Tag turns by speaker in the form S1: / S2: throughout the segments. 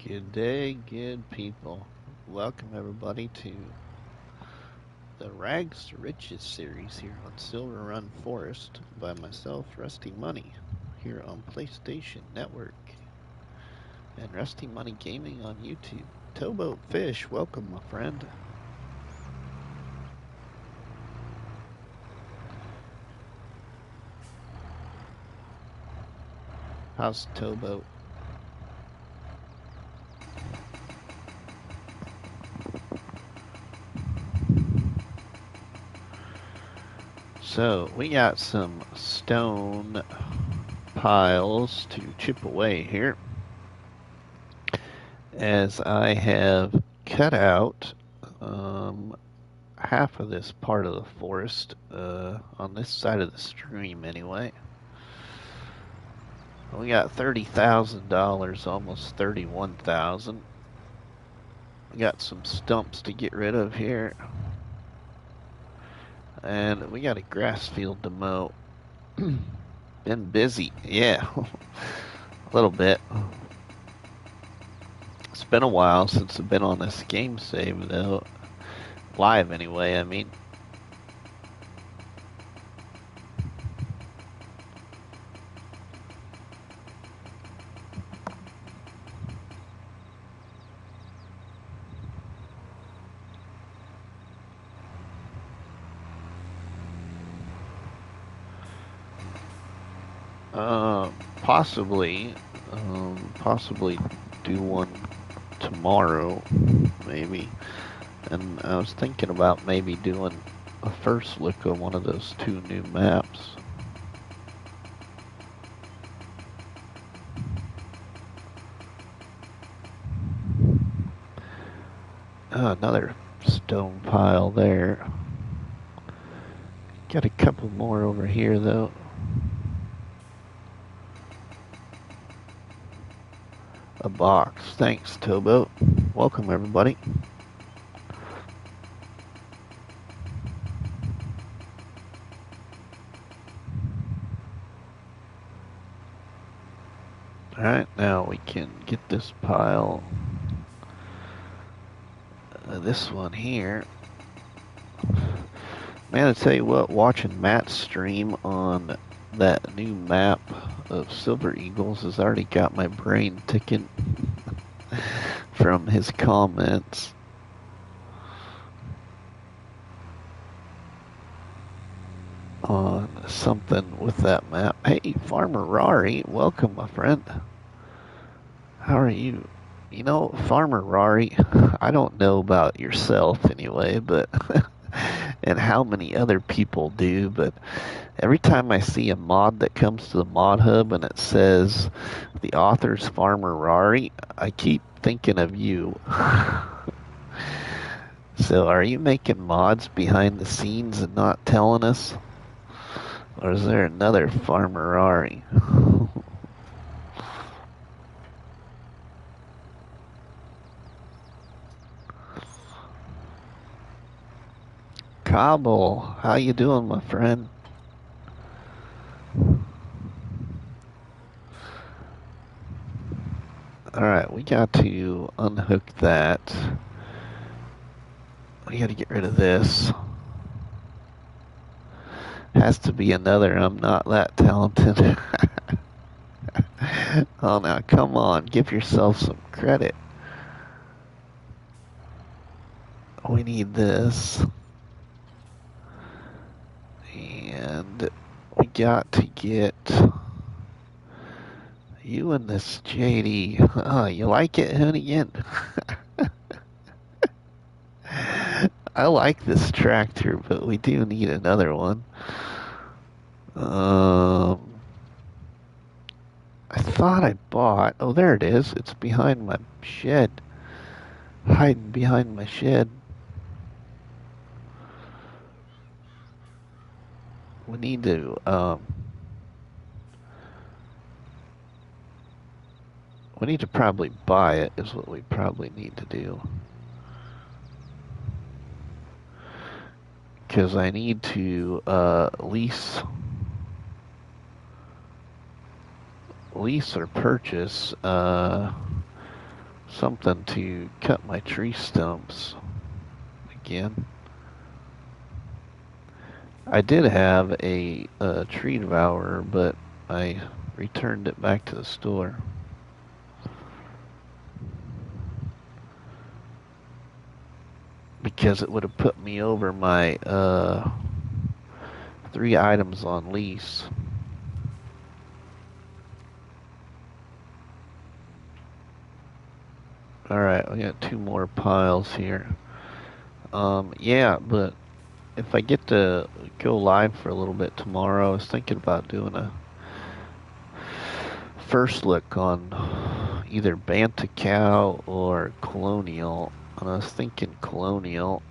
S1: Good day, good people. Welcome everybody to the Rags to Riches series here on Silverrun Forest by myself, RustyMoney, here on PlayStation Network and RustyMoney Gaming on YouTube. Towboat Fish, welcome my friend. How's Towboat? So, we got some stone piles to chip away here, as I have cut out half of this part of the forest, on this side of the stream anyway. We got $30,000, almost 31,000. We got some stumps to get rid of here. And we got a grass field to mow. Been busy, yeah, a little bit. It's been a while since I've been on this game save, though. Live, anyway, I mean. Possibly do one tomorrow, maybe. And I was thinking about maybe doing a first look on one of those two new maps. Another stone pile there. Got a couple more over here, though. A box. Thanks, Towboat. Welcome, everybody. Alright, now we can get this pile. This one here. Man, I tell you what, watching Matt's stream on that new map of Silver Eagles has already got my brain ticking from his comments. On something with that map. Hey, Farmer Rari, welcome, my friend. How are you? You know, Farmer Rari, I don't know about yourself anyway, but and how many other people do, but every time I see a mod that comes to the mod hub and it says the author's Farmer Rari, I keep thinking of you. So are you making mods behind the scenes and not telling us? Or is there another Farmer Rari? Cobble, how you doing, my friend? Alright, we got to unhook that. We got to get rid of this. Has to be another. I'm not that talented. Oh, now, come on. Give yourself some credit. We need this. And we got to get you and this JD. Oh, you like it, Hoonigan? I like this tractor, but we do need another one. I thought I bought... Oh, there it is. It's behind my shed. Hiding behind my shed. We need to, we need to probably buy it, is what we probably need to do. Because I need to, lease or purchase, something to cut my tree stumps again. I did have a tree devourer, but I returned it back to the store. Because it would have put me over my 3 items on lease. Alright, we got 2 more piles here. Yeah, but if I get to go live for a little bit tomorrow, I was thinking about doing a first look on either Banta Cow or Colonial. And I was thinking Colonial.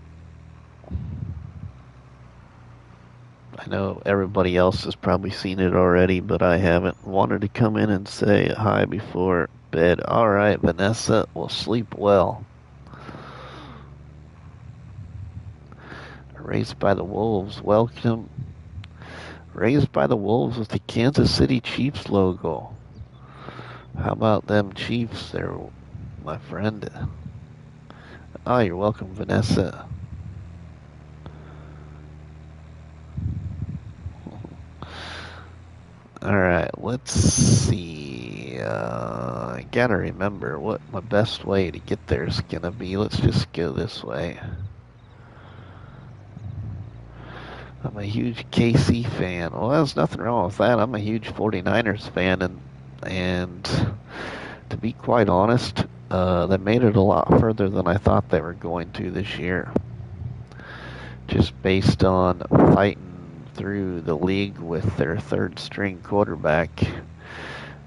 S1: I know everybody else has probably seen it already, but I haven't. Wanted to come in and say hi before bed. Alright, Vanessa, will sleep well. Raised by the Wolves, welcome. Raised by the Wolves with the Kansas City Chiefs logo. How about them Chiefs there, my friend? Oh, you're welcome, Vanessa. Alright, let's see. I gotta remember what my best way to get there is gonna be. Let's just go this way. I'm a huge KC fan. Well, there's nothing wrong with that. I'm a huge 49ers fan, and to be quite honest, they made it a lot further than I thought they were going to this year. Just based on fighting through the league with their third string quarterback,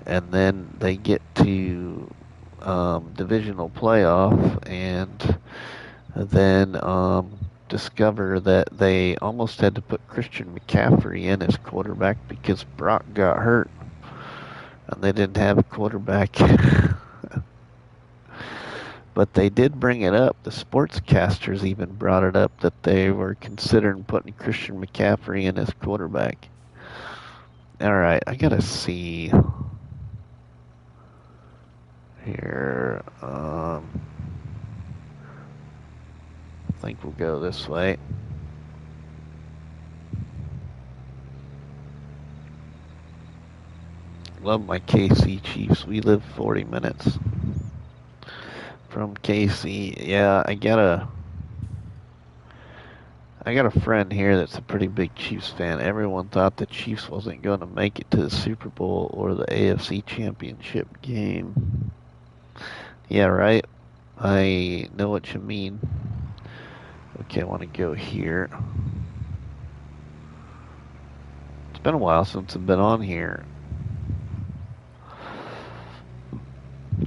S1: and then they get to divisional playoff, and then discover that they almost had to put Christian McCaffrey in as quarterback because Brock got hurt, and they didn't have a quarterback. But they did bring it up. The sportscasters even brought it up that they were considering putting Christian McCaffrey in as quarterback. Alright, I gotta see here. I think we'll go this way. Love my KC Chiefs. We live 40 minutes from KC. Yeah, I got a friend here that's a pretty big Chiefs fan. Everyone thought the Chiefs wasn't going to make it to the Super Bowl or the AFC Championship game. Yeah, right. I know what you mean. Okay, I want to go here. It's been a while since I've been on here,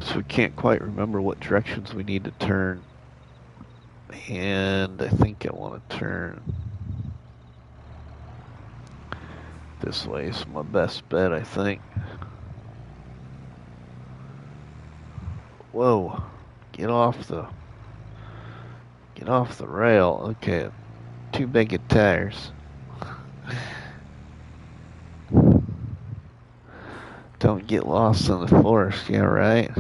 S1: so we can't quite remember what directions we need to turn. And I think I want to turn this way. It's my best bet, I think. Whoa, get off the rail. Okay, too big of tires. Don't get lost in the forest, yeah, right?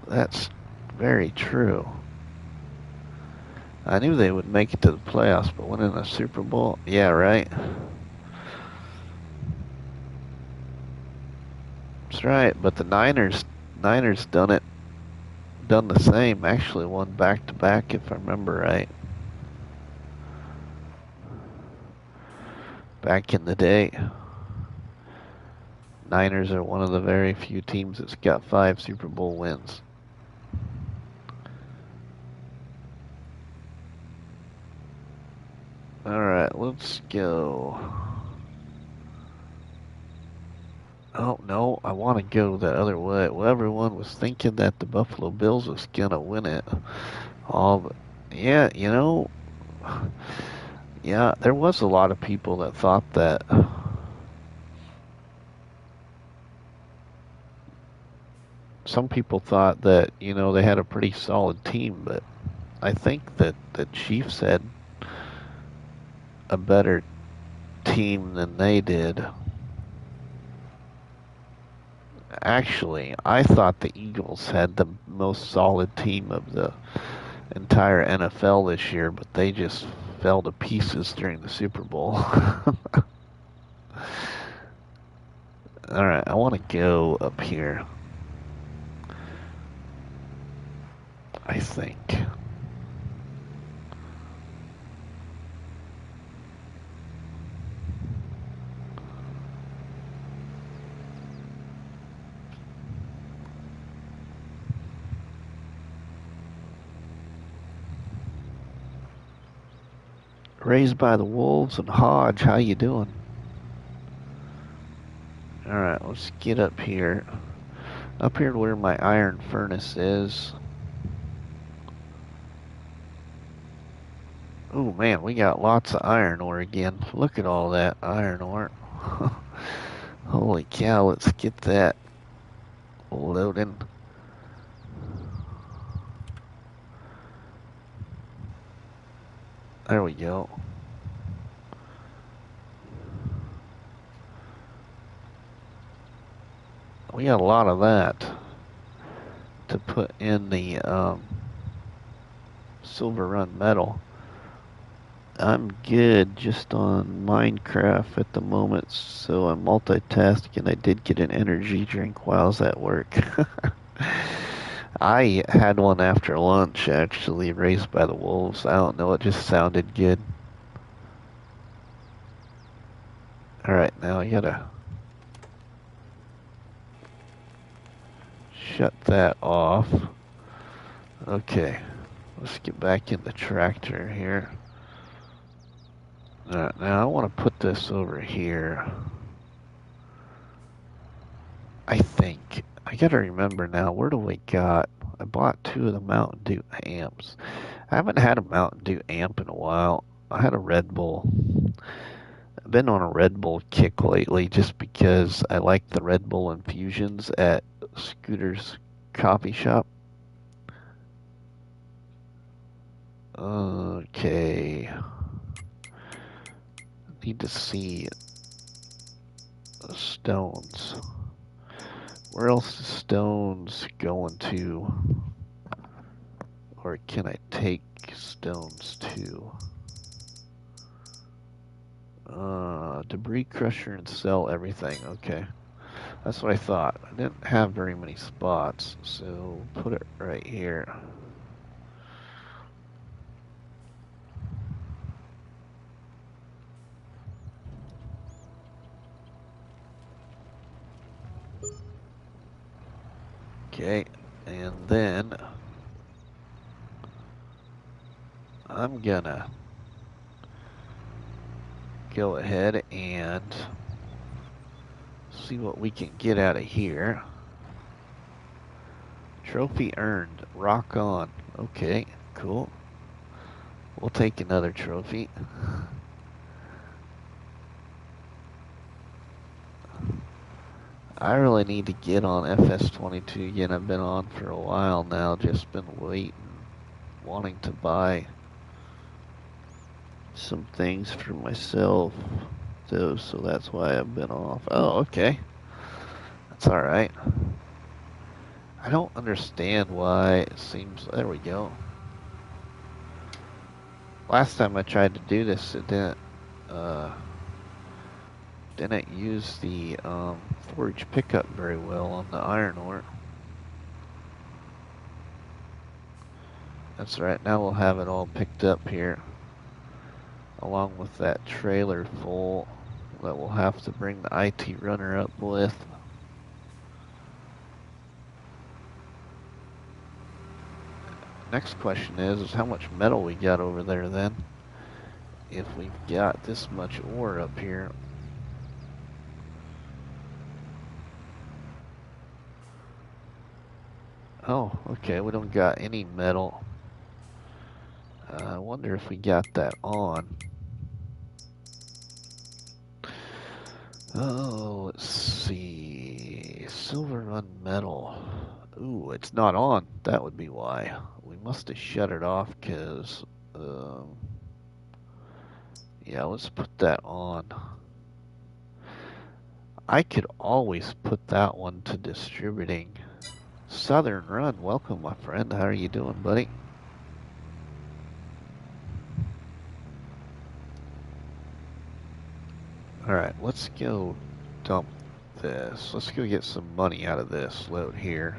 S1: That's very true. I knew they would make it to the playoffs, but winning a Super Bowl, yeah, right? That's right, but the Niners done the same. Actually won back-to-back, if I remember right. Back in the day. Niners are one of the very few teams that's got 5 Super Bowl wins. Alright, let's go. Oh, no, I want to go the other way. Well, everyone was thinking that the Buffalo Bills was going to win it. But yeah, yeah, there was a lot of people that thought that. Some people thought that, they had a pretty solid team, but I think that the Chiefs had a better team than they did. Actually, I thought the Eagles had the most solid team of the entire NFL this year, but they just fell to pieces during the Super Bowl. Alright, I want to go up here. I think. Raised by the Wolves and Hodge, how you doing? Alright, let's get up here. Up here where my iron furnace is. Oh man, we got lots of iron ore again. Look at all that iron ore. Holy cow, let's get that loading. There we go. We got a lot of that to put in the Silverrun metal. I'm good just on Minecraft at the moment, so I'm multitasking. I did get an energy drink while I was at work. I had one after lunch, actually, raised by the wolves. I don't know, it just sounded good. Alright, now I gotta shut that off. Okay, let's get back in the tractor here. Alright, now I want to put this over here. I think. I gotta remember now, where do we got? I bought 2 of the Mountain Dew amps. I haven't had a Mountain Dew amp in a while. I had a Red Bull. I've been on a Red Bull kick lately just because I like the Red Bull infusions at Scooter's coffee shop. Okay. Need to see the stones. Where else is stones going to? Or can I take stones to? Debris crusher and sell everything. Okay. That's what I thought. I didn't have very many spots, so put it right here. Okay, and then I'm gonna go ahead and see what we can get out of here. Trophy earned. Rock on. Okay, cool. We'll take another trophy. I really need to get on FS22 again. I've been on for a while now, just been waiting, wanting to buy some things for myself, though, so that's why I've been off. Oh, okay. That's alright. I don't understand why it seems... There we go. Last time I tried to do this, it didn't use the forage pickup very well on the iron ore. That's right, now we'll have it all picked up here, along with that trailer full that we'll have to bring the IT runner up with. Next question is how much metal we got over there then, if we've got this much ore up here. Oh, okay, we don't got any metal. I wonder if we got that on. Oh, let's see. Silverrun metal. Ooh, it's not on. That would be why. We must have shut it off because, yeah, let's put that on. I could always put that one to distributing. Southern Run, welcome, my friend. How are you doing, buddy? Alright, let's go dump this. Let's go get some money out of this load here.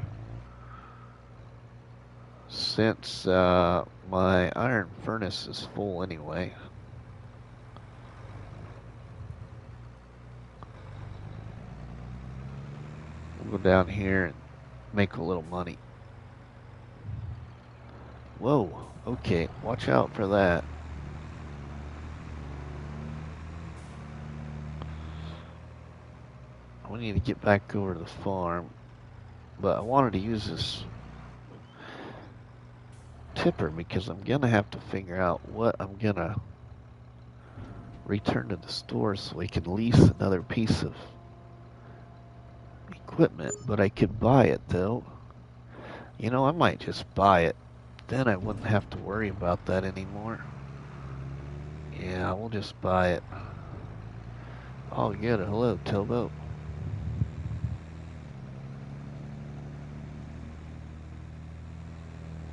S1: Since my iron furnace is full anyway. We'll go down here and make a little money. Whoa, okay, watch out for that. We need to get back over to the farm, but I wanted to use this tipper because I'm gonna have to figure out what I'm gonna return to the store so we can lease another piece of equipment, but I could buy it though. You know, I might just buy it. Then I wouldn't have to worry about that anymore. Yeah, we'll just buy it. Oh, good. Hello, Tobo.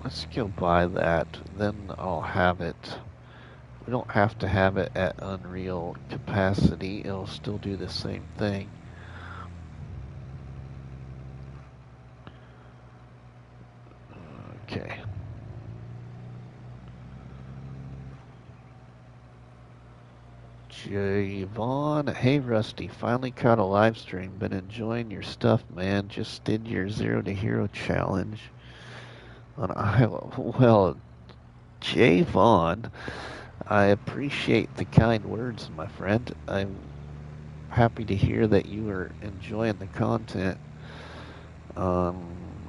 S1: Let's go buy that. Then I'll have it. We don't have to have it at unreal capacity. It'll still do the same thing. Okay. Javon, hey Rusty, finally caught a live stream. Been enjoying your stuff, man. Just did your 0 to Hero challenge on Iowa. Well, Javon, I appreciate the kind words, my friend. I'm happy to hear that you are enjoying the content.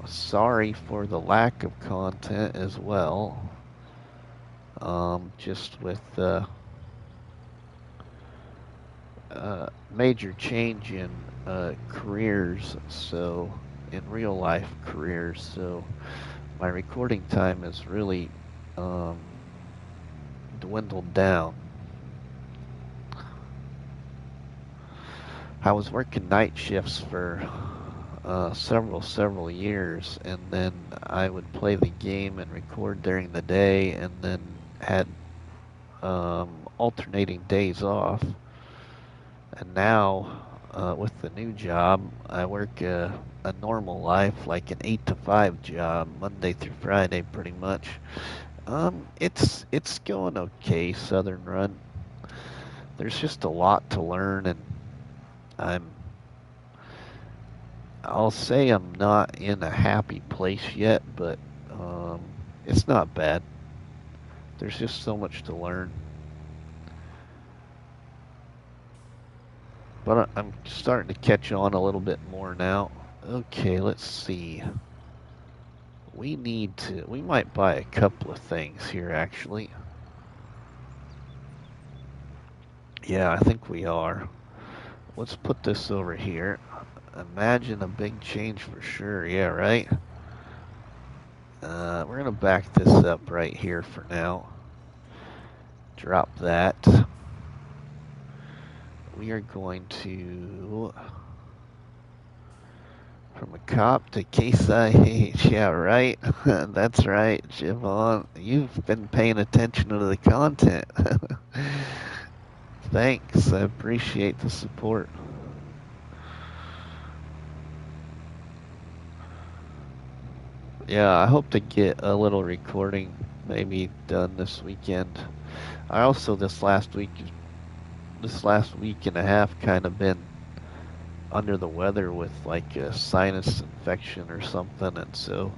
S1: Sorry for the lack of content as well. Just with major change in careers, so in real life careers, so my recording time is really dwindled down. I was working night shifts for several years, and then I would play the game and record during the day, and then had alternating days off. And now, with the new job, I work a normal life, like an 8 to 5 job, Monday through Friday, pretty much. It's going okay, Southern Run. There's just a lot to learn, and I'll say I'm not in a happy place yet, but it's not bad. There's just so much to learn. But I'm starting to catch on a little bit more now. Okay, let's see. We might buy a couple of things here, actually. Yeah, I think we are. Let's put this over here. Imagine a big change for sure. Yeah, right? We're going to back this up right here for now. Drop that. We are going to... From a cop to Case IH. Yeah, right? That's right, Javon. You've been paying attention to the content. Thanks. I appreciate the support. Yeah, I hope to get a little recording maybe done this weekend. I also this last week and a half kind of been under the weather with like a sinus infection or something, and so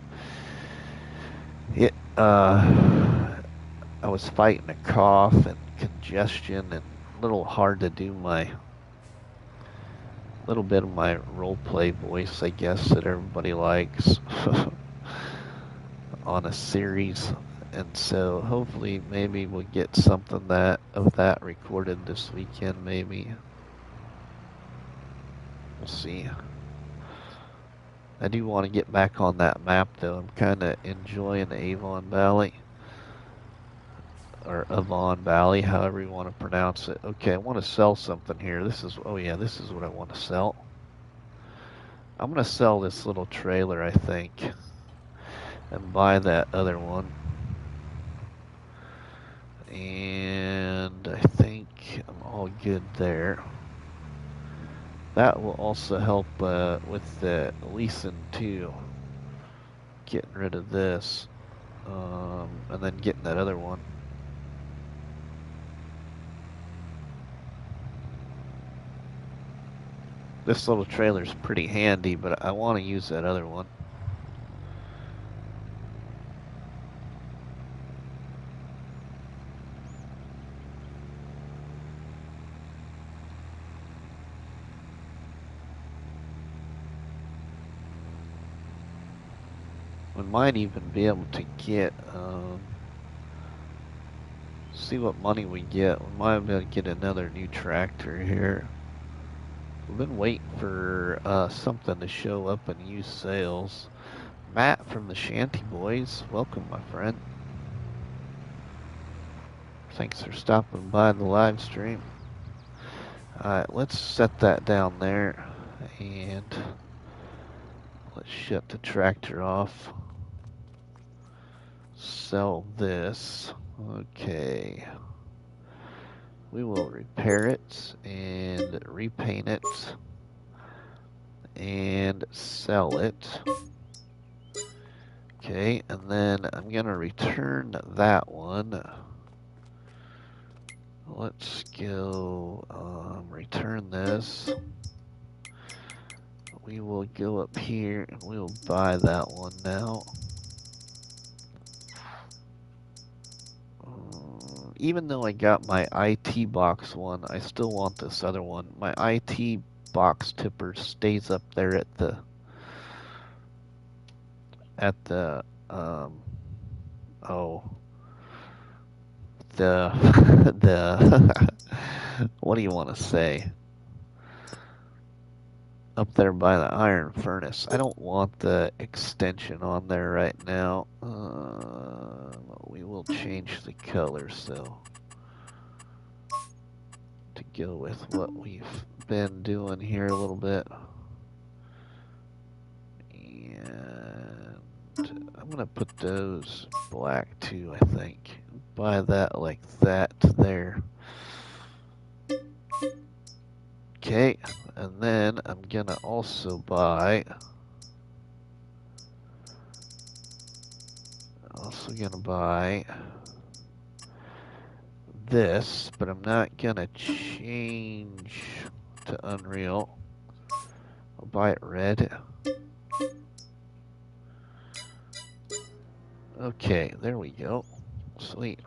S1: I was fighting a cough and congestion and a little hard to do my little bit of my role play voice, I guess, that everybody likes on a series. And so hopefully maybe we'll get something of that recorded this weekend, maybe. We'll see. I do want to get back on that map though. I'm kind of enjoying Avon Valley. or Avon Valley, however you want to pronounce it. Okay, I want to sell something here. Oh yeah, this is what I want to sell. I'm going to sell this little trailer, I think, and buy that other one. And I think I'm all good there. That will also help with the leasing too. Getting rid of this, and then getting that other one. This little trailer's pretty handy, but I want to use that other one. We might even be able to get, see what money we get. We might be able to get another new tractor here. We've been waiting for something to show up in used sales. Matt from the Shanty Boys, welcome, my friend. Thanks for stopping by the live stream. Alright, let's set that down there, and let's shut the tractor off. Sell this. Okay. We will repair it and repaint it and sell it. Okay, and then I'm going to return that one. Let's go return this. We will go up here and we'll buy that one now. Even though I got my IT box one, I still want this other one. My IT box tipper stays up there at the the what do you want to say? Up there by the iron furnace. I don't want the extension on there right now. We will change the colors though to go with what we've been doing here a little bit. And I'm gonna put those black too, I think. Buy that like that there. Okay, and then I'm gonna also buy this, but I'm not gonna change to Unreal. I'll buy it red. Okay, there we go. Sweet.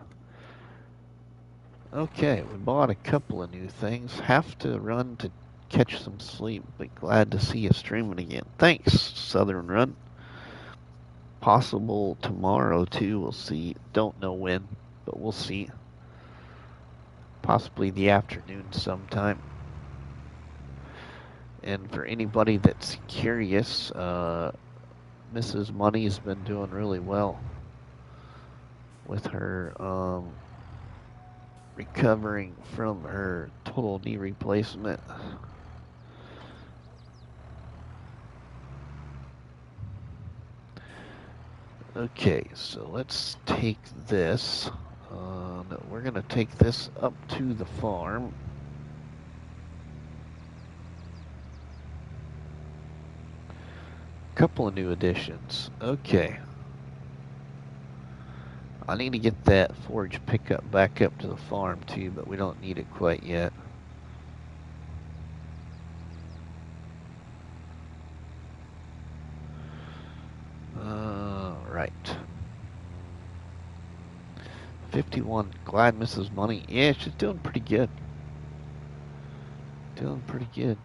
S1: Okay, we bought a couple of new things. Have to run to catch some sleep, but glad to see you streaming again. Thanks, Southern Run. Possible tomorrow too, we'll see. Don't know when, but we'll see. Possibly the afternoon sometime. And for anybody that's curious, Mrs. Money's been doing really well with her recovering from her total knee replacement. Okay, so let's take this. We're going to take this up to the farm. Couple of new additions. Okay. I need to get that forage pickup back up to the farm too, but we don't need it quite yet. Right. 51. Glad Mrs. Money. Yeah, she's doing pretty good. Doing pretty good.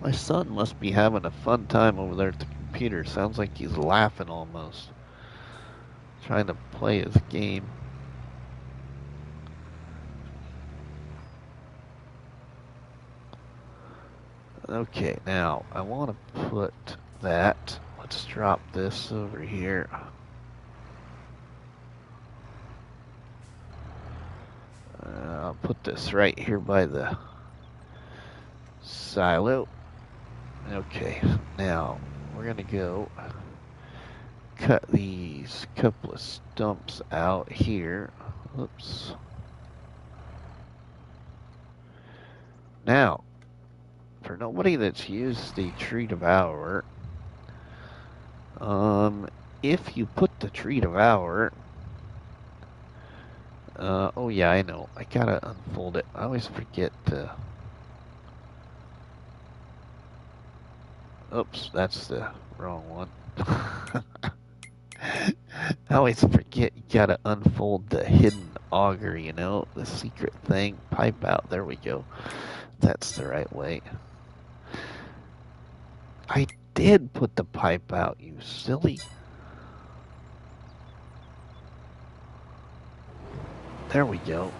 S1: My son must be having a fun time over there at the computer. Sounds like he's laughing almost. Trying to play his game. Okay, now I want to put that let's drop this over here. I'll put this right here by the silo. Okay, now we're gonna go cut these couple of stumps out here. Oops. Now, for nobody that's used the tree devourer, if you put the tree devourer, oh yeah, I know, I gotta unfold it. I always forget to, oops, that's the wrong one. I always forget you gotta unfold the hidden auger, you know, the secret thing. Pipe out, there we go. That's the right way. I did put the pipe out, you silly. There we go.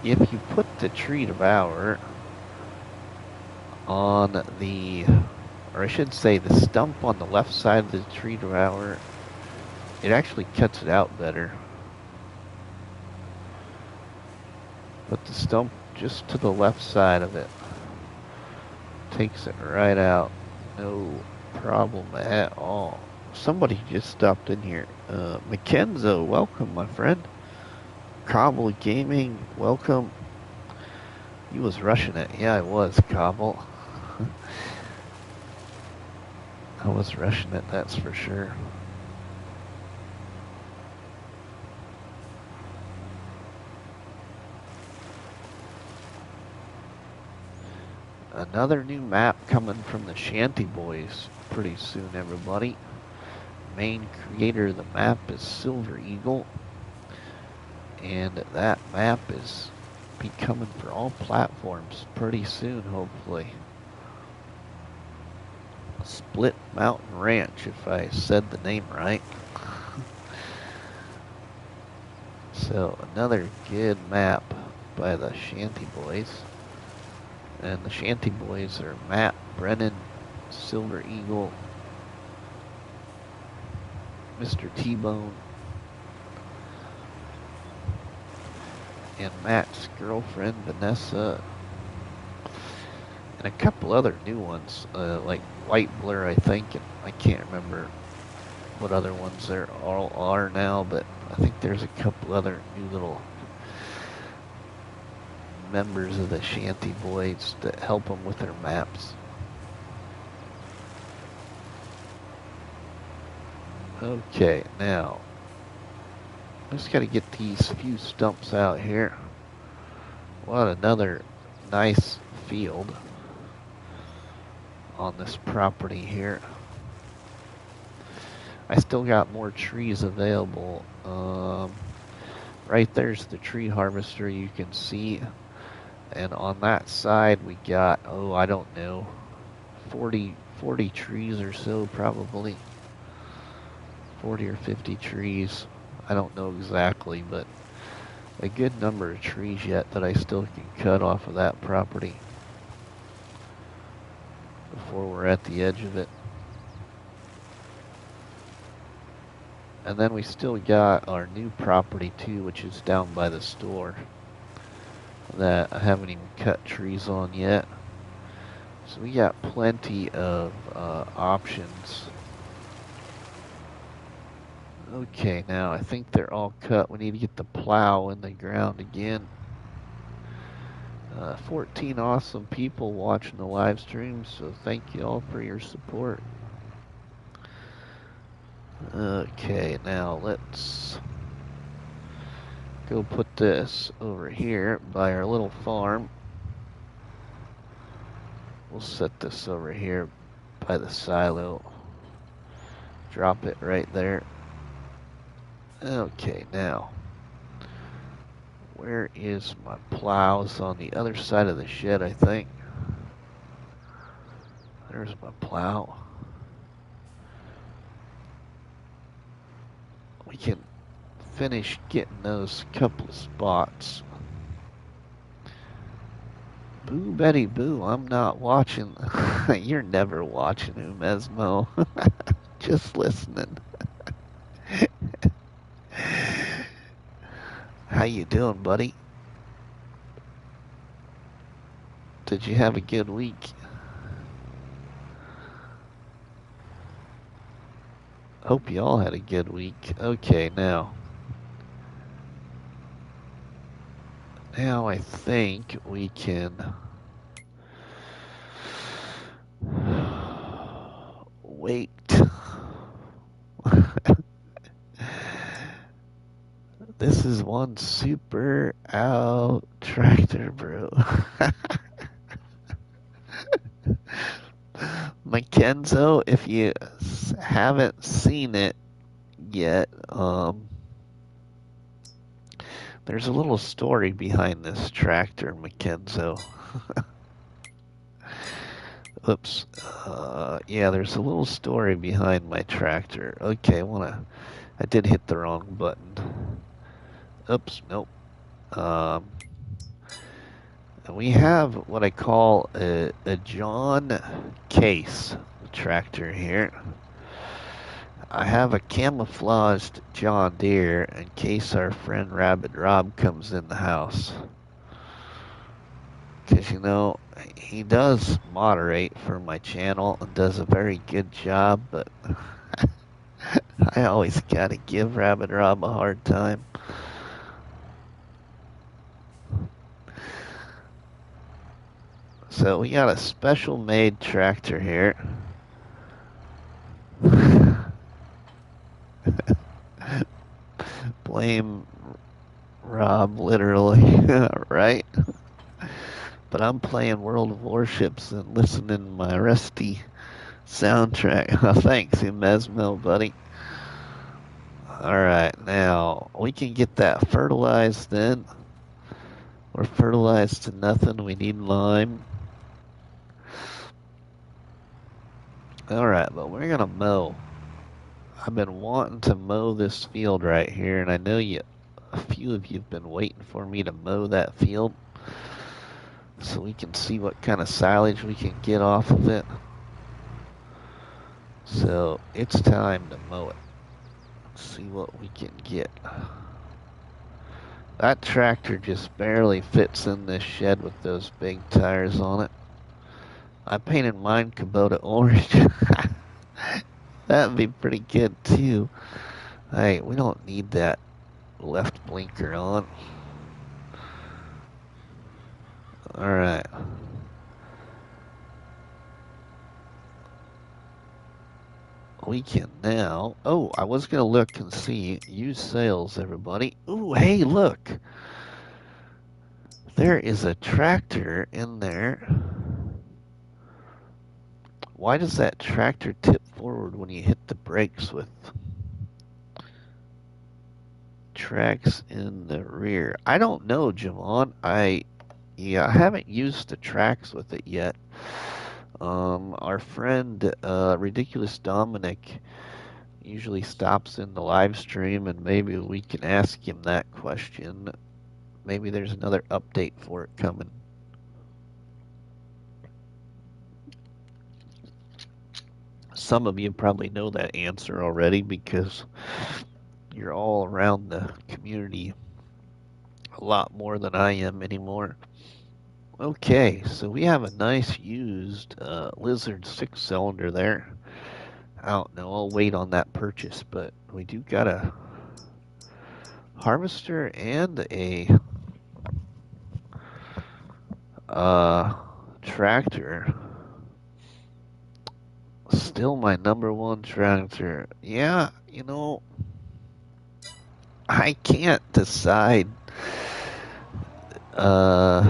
S1: If you put the tree devourer on the, or I should say the stump on the left side of the tree devourer, it actually cuts it out better. Put the stump just to the left side of it. Takes it right out. No problem at all. Somebody just stopped in here. Mackenzo, welcome, my friend. Cobble Gaming, welcome. He was rushing it. Yeah, I was, Cobble. I was rushing it, that's for sure. Another new map coming from the Shanty Boys pretty soon, everybody. Main creator of the map is Silver Eagle. And that map is be coming for all platforms pretty soon, hopefully. Split Mountain Ranch, if I said the name right. So, another good map by the Shanty Boys. And the Shanty Boys are Matt, Brennan, Silver Eagle, Mr. T-Bone, and Matt's girlfriend, Vanessa, and a couple other new ones, like White Blur, I think, and I can't remember what other ones there all are now, but I think there's a couple other new little members of the Shanty Boys that help them with their maps. Okay, now I just got to get these few stumps out here. What another nice field on this property here. I still got more trees available. Right there's the tree harvester you can see. And on that side we got, oh, I don't know, 40 trees or so probably. 40 or 50 trees. I don't know exactly, but a good number of trees yet that I still can cut off of that property before we're at the edge of it. And then we still got our new property too, which is down by the store, that I haven't even cut trees on yet. So we got plenty of options. Okay, now I think they're all cut. We need to get the plow in the ground again. 14 awesome people watching the live stream, so thank you all for your support. Okay, now let's go put this over here by our little farm. We'll set this over here by the silo. Drop it right there. Okay, now, where is my plows? On the other side of the shed, I think. There's my plow. We can finish getting those couple of spots Boo Betty Boo, I'm not watching. You're never watching Umesmo. Just listening. How you doing, buddy? Did you have a good week? Hope you all had a good week. Okay, now I think we can wait. This is one super out tractor, bro. Mackenzo, if you haven't seen it yet, there's a little story behind this tractor, Mackenzo. Oops. Yeah, there's a little story behind my tractor. Okay, I did hit the wrong button. Oops, nope. We have what I call a John Case tractor here. I have a camouflaged John Deere in case our friend Rabbit Rob comes in the house. Because, you know, he does moderate for my channel and does a very good job, but I always gotta give Rabbit Rob a hard time. So we got a special made tractor here. Blame Rob, literally, right? But I'm playing World of Warships and listening to my Rusty soundtrack. Oh, thanks, Mesmo, buddy. Alright, now we can get that fertilized then. We're fertilized to nothing. We need lime. Alright, but we're gonna mow. I've been wanting to mow this field right here, and I know a few of you have been waiting for me to mow that field so we can see what kind of silage we can get off of it. So it's time to mow it. See what we can get. That tractor just barely fits in this shed with those big tires on it. I painted mine Kubota orange. That'd be pretty good too. Hey, we don't need that left blinker on. Alright. We can now... Oh, I was going to look and see. Use sales, everybody. Ooh, hey, look. There is a tractor in there. Why does that tractor tip forward when you hit the brakes with tracks in the rear? I don't know, Javon. I haven't used the tracks with it yet. Our friend Ridiculous Dominic usually stops in the live stream, and maybe we can ask him that question. Maybe there's another update for it coming. Some of you probably know that answer already because you're all around the community a lot more than I am anymore. Okay, so we have a nice used Lizard 6-cylinder there. I don't know, I'll wait on that purchase, but we do got a harvester and a tractor. Still my number one tractor. Yeah, you know, I can't decide, Javon,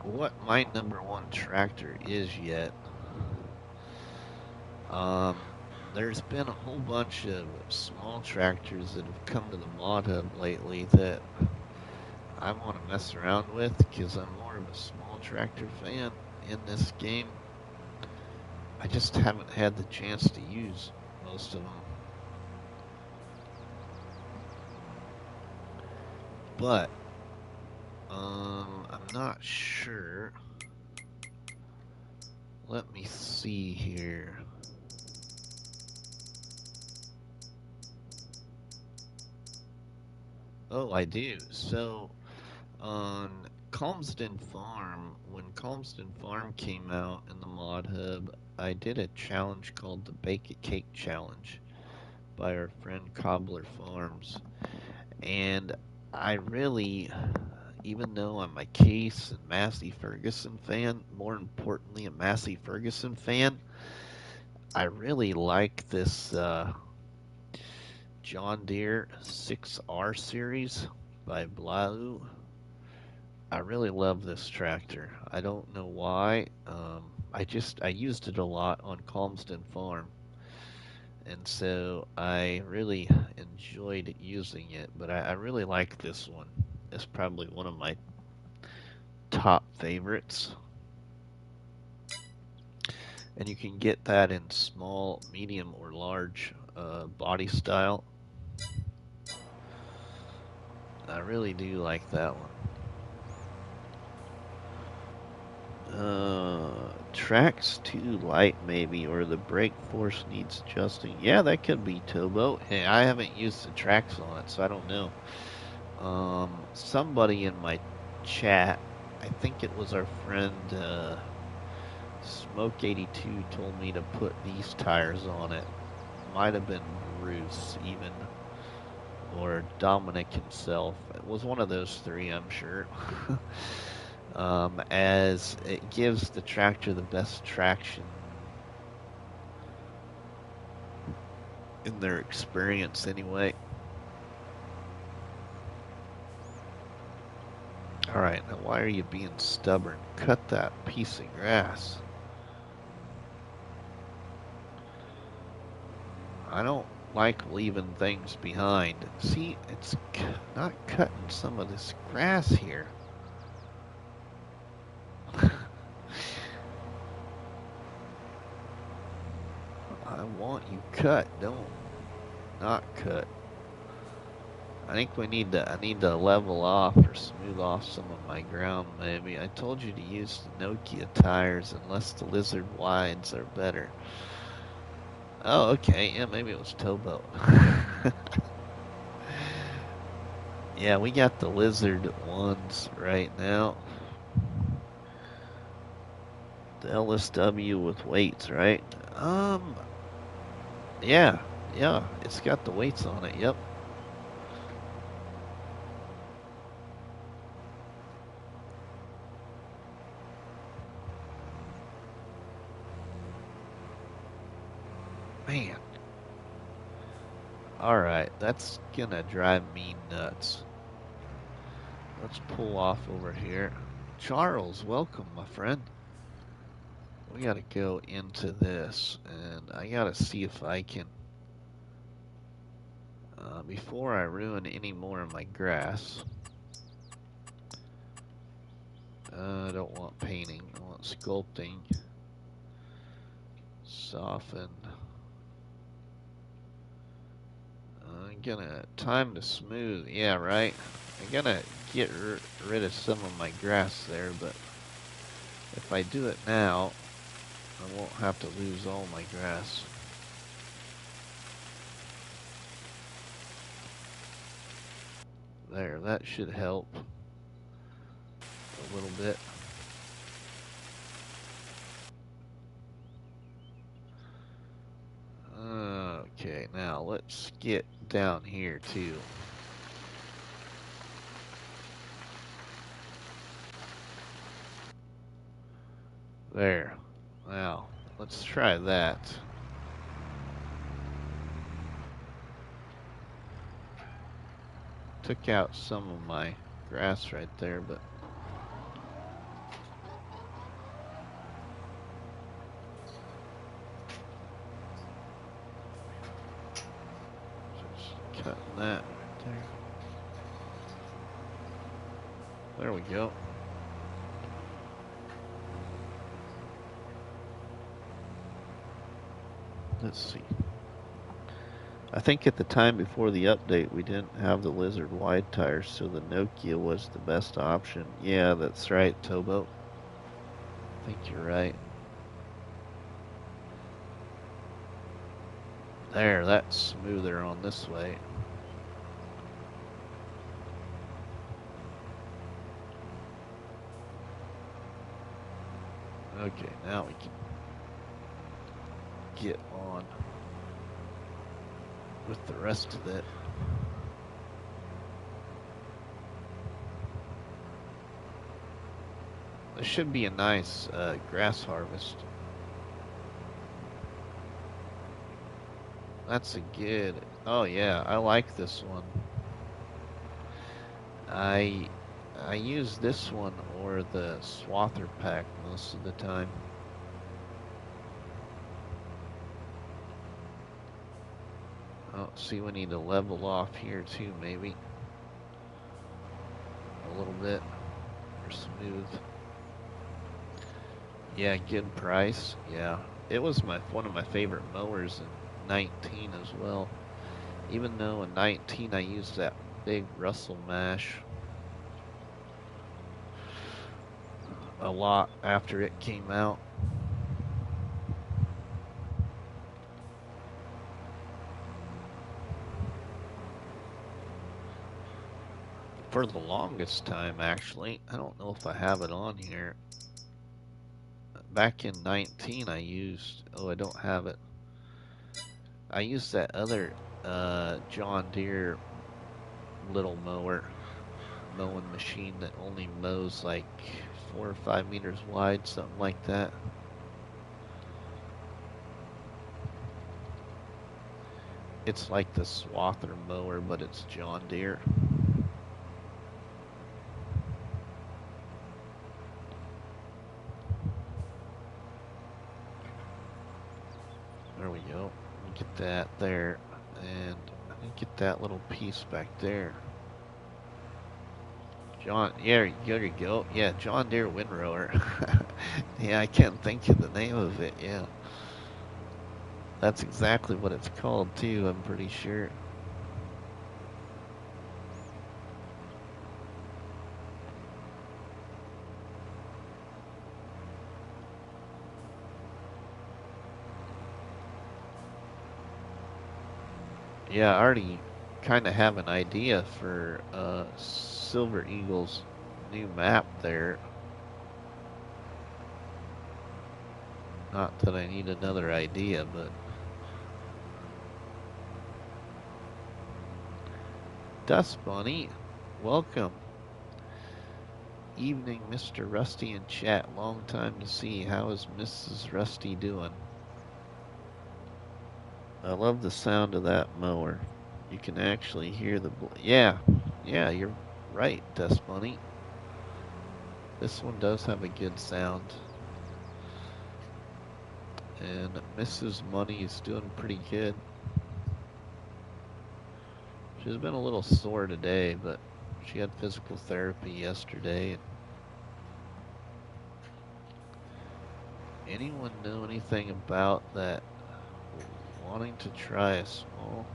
S1: what my number one tractor is yet. There's been a whole bunch of small tractors that have come to the mod hub lately that I want to mess around with because I'm more of a small tractor fan in this game. I just haven't had the chance to use most of them. but I'm not sure. Let me see here. Oh, I do. So on Calmsden Farm, when Calmsden Farm came out in the mod hub, I did a challenge called the Bake a Cake Challenge by our friend Cobbler Farms. And I really, even though I'm a Case and Massey Ferguson fan, more importantly a Massey Ferguson fan, I really like this John Deere 6R series by Blau. I really love this tractor. I don't know why. I used it a lot on Calmsden Farm, and so I really enjoyed using it. But I really like this one. It's probably one of my top favorites. And you can get that in small, medium, or large body style. I really do like that one. Tracks too light maybe, or the brake force needs adjusting. Yeah, that could be towboat. Hey, I haven't used the tracks on it, so I don't know. Somebody in my chat, I think it was our friend Smoke82, told me to put these tires on it. Might have been Bruce even, or Dominic himself. It was one of those three, I'm sure. As it gives the tractor the best traction in their experience anyway. Alright, now why are you being stubborn? Cut that piece of grass. I don't like leaving things behind. See, it's not cutting some of this grass here. I want you cut, don't not cut. I think I need to level off or smooth off some of my ground maybe. I told you to use the Nokia tires unless the Lizard wides are better. Oh, okay, yeah, maybe it was towboat. Yeah, we got the Lizard ones right now. The LSW with weights, right? Yeah, it's got the weights on it, yep. Man. Alright, that's gonna drive me nuts. Let's pull off over here. Charles, welcome, my friend. We gotta go into this, and I gotta see if I can, before I ruin any more of my grass. I don't want painting, I want sculpting. Soften. I'm gonna time to smooth. Yeah, right. I'm gonna get rid of some of my grass there, but if I do it now, I won't have to lose all my grass. There, that should help a little bit. Okay, now let's get down here too. There. Now, let's try that. Took out some of my grass right there, but just cutting that right there. There we go. Let's see. I think at the time before the update, we didn't have the Lizard wide tires, so the Nokia was the best option. Yeah, that's right, Tobo. I think you're right. There, that's smoother on this way. Okay, now we can get on with the rest of it. This should be a nice grass harvest. That's a good. Oh yeah, I like this one. I I use this one or the swather pack most of the time. Oh, see, we need to level off here too, maybe a little bit or smooth. Yeah, good price. Yeah, it was one of my favorite mowers in 19 as well. Even though in 19 I used that big Russell mash a lot after it came out. For the longest time, actually. I don't know if I have it on here. Back in 19, I used. Oh, I don't have it. I used that other John Deere little mowing machine that only mows like 4 or 5 meters wide, something like that. It's like the swather mower, but it's John Deere. There we go. Get that there, and I think get that little piece back there. Yeah, there you go. Yeah, John Deere windrower. Yeah, I can't think of the name of it. Yeah, that's exactly what it's called too. I'm pretty sure. Yeah, I already kind of have an idea for Silver Eagle's new map there. Not that I need another idea, but Dust Bunny, welcome. Evening, Mr. Rusty in chat. Long time to see. How is Mrs. Rusty doing? I love the sound of that mower. You can actually hear the... Yeah, you're right, Dust Bunny. This one does have a good sound. And Mrs. Money is doing pretty good. She's been a little sore today, but she had physical therapy yesterday. Anyone know anything about that? Wanting to try a small...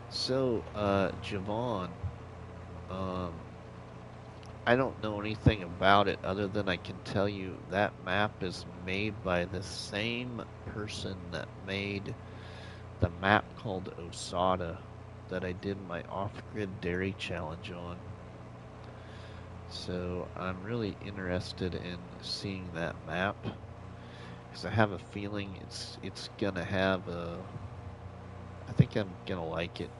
S1: So, Javon, I don't know anything about it other than I can tell you that map is made by the same person that made the map called Osada that I did my off-grid dairy challenge on. So I'm really interested in seeing that map because I have a feeling it's gonna have a... I think I'm gonna like it.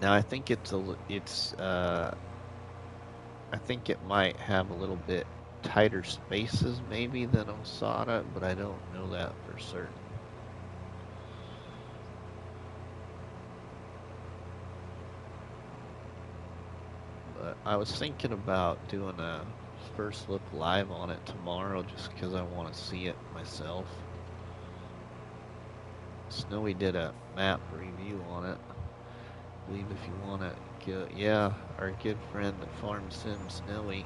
S1: Now I think I think it might have a little bit tighter spaces maybe than Osada, but I don't know that for certain. But I was thinking about doing a first look live on it tomorrow just because I want to see it myself. Snowy did a map review on it. I believe if you want to go, yeah, our good friend Farm Sim Snowy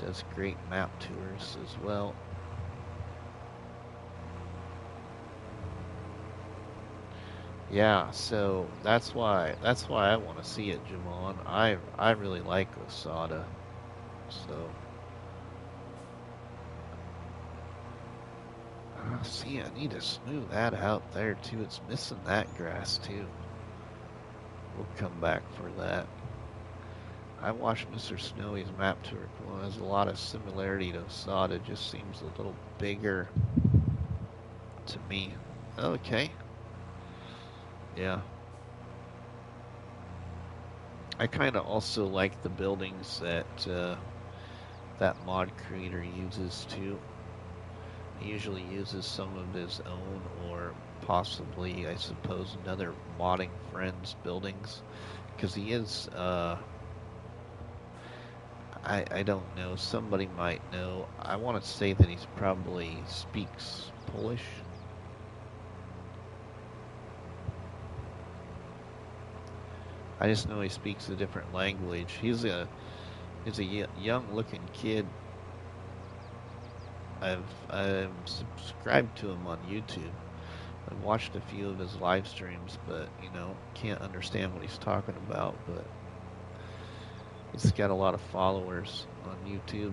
S1: does great map tours as well. Yeah, so that's why I want to see it, Javon. I really like Osada. So see, I need to smooth that out there too. It's missing that grass too. We'll come back for that. I watched Mr. Snowy's map tour. Well, there's a lot of similarity to Osada. Just seems a little bigger to me. Okay. Yeah. I kind of also like the buildings that that mod creator uses too. He usually uses some of his own or possibly, I suppose, another modding friend's buildings. Because he is, I don't know, somebody might know. I want to say that he's probably speaks Polish. I just know he speaks a different language. He's a young looking kid. I'm subscribed to him on YouTube. I've watched a few of his live streams, but can't understand what he's talking about. But he's got a lot of followers on YouTube.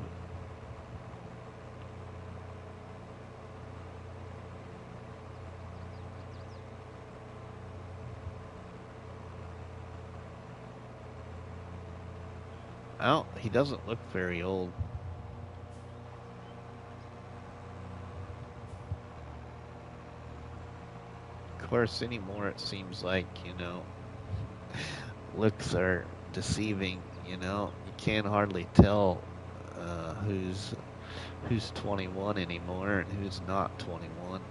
S1: Oh, he doesn't look very old. Of course, anymore it seems like, looks are deceiving, You can't hardly tell who's 21 anymore and who's not 21.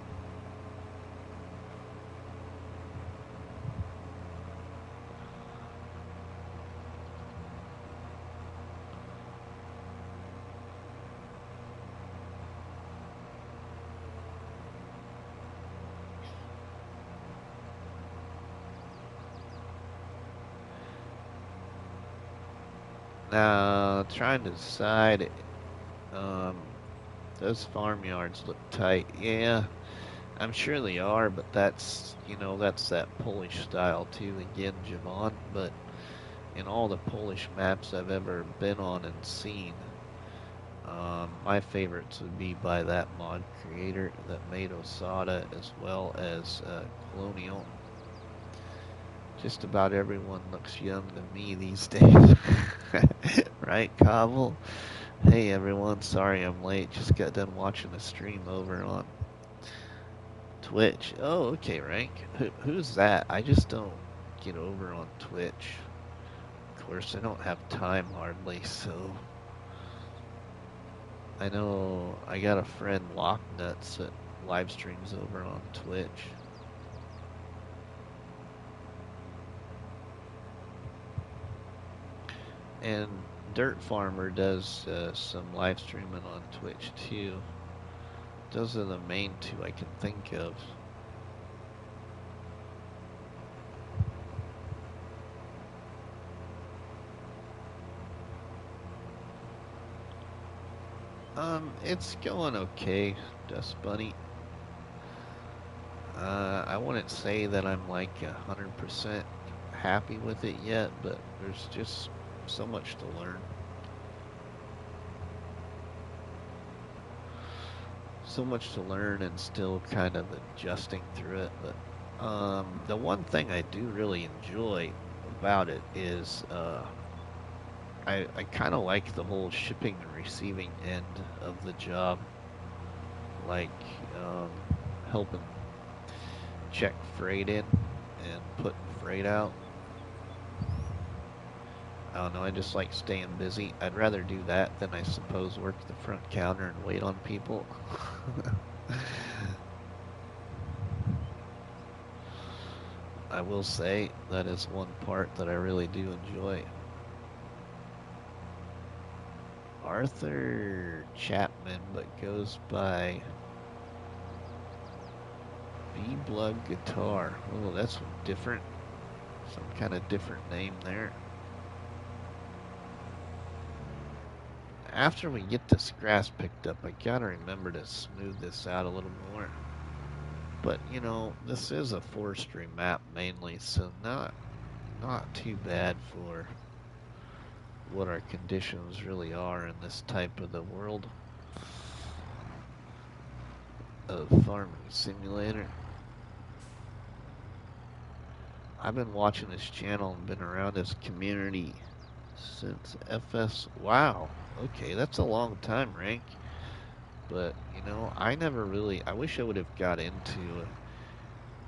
S1: Now, trying to decide, um, those farmyards look tight. Yeah, I'm sure they are, but that's that Polish style too, again, Javon. But in all the Polish maps I've ever been on and seen, my favorites would be by that mod creator that made Osada as well as Colonial. Just about everyone looks young to me these days. Right, Cobble? Hey everyone, sorry I'm late. Just got done watching a stream over on Twitch. Oh, okay, Rank. Who's that? I just don't get over on Twitch. Of course, I don't have time hardly, so I know I got a friend Locknuts that live streams over on Twitch. And Dirt Farmer does some live streaming on Twitch too. Those are the main two I can think of. It's going okay, Dust Bunny. I wouldn't say that I'm like 100% happy with it yet, but there's just so much to learn. So much to learn and still kind of adjusting through it. But the one thing I do really enjoy about it is I kind of like the whole shipping and receiving end of the job, like helping check freight in and putting freight out. I don't know, I just like staying busy. I'd rather do that than, I suppose, work the front counter and wait on people. I will say that is one part that I really do enjoy. Arthur Chapman, but goes by B-Blood Guitar. Oh, that's different. Some kind of different name there. After we get this grass picked up, I gotta remember to smooth this out a little more. But you know, this is a forestry map mainly, so not too bad for what our conditions really are in this type of the world of farming simulator. I've been watching this channel and been around this community since FS. Wow, okay, that's a long time, Rank. But you know, I never really. I wish I would have got into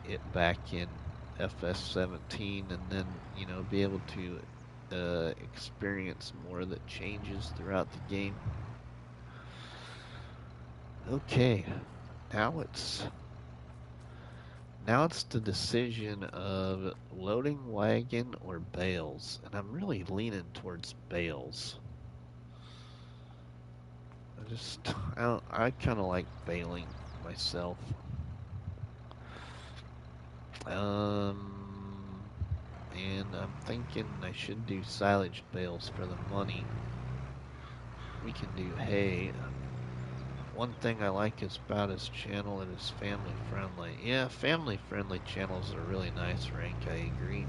S1: it back in FS17, and then you know be able to experience more of the changes throughout the game. Okay, now it's now it's the decision of loading wagon or bales, and I'm really leaning towards bales. I kind of like baling myself. Um, and I'm thinking I should do silage bales for the money. We can do hay. One thing I like is about his channel, it is family friendly. Yeah, family friendly channels are really nice, Rank, I agree.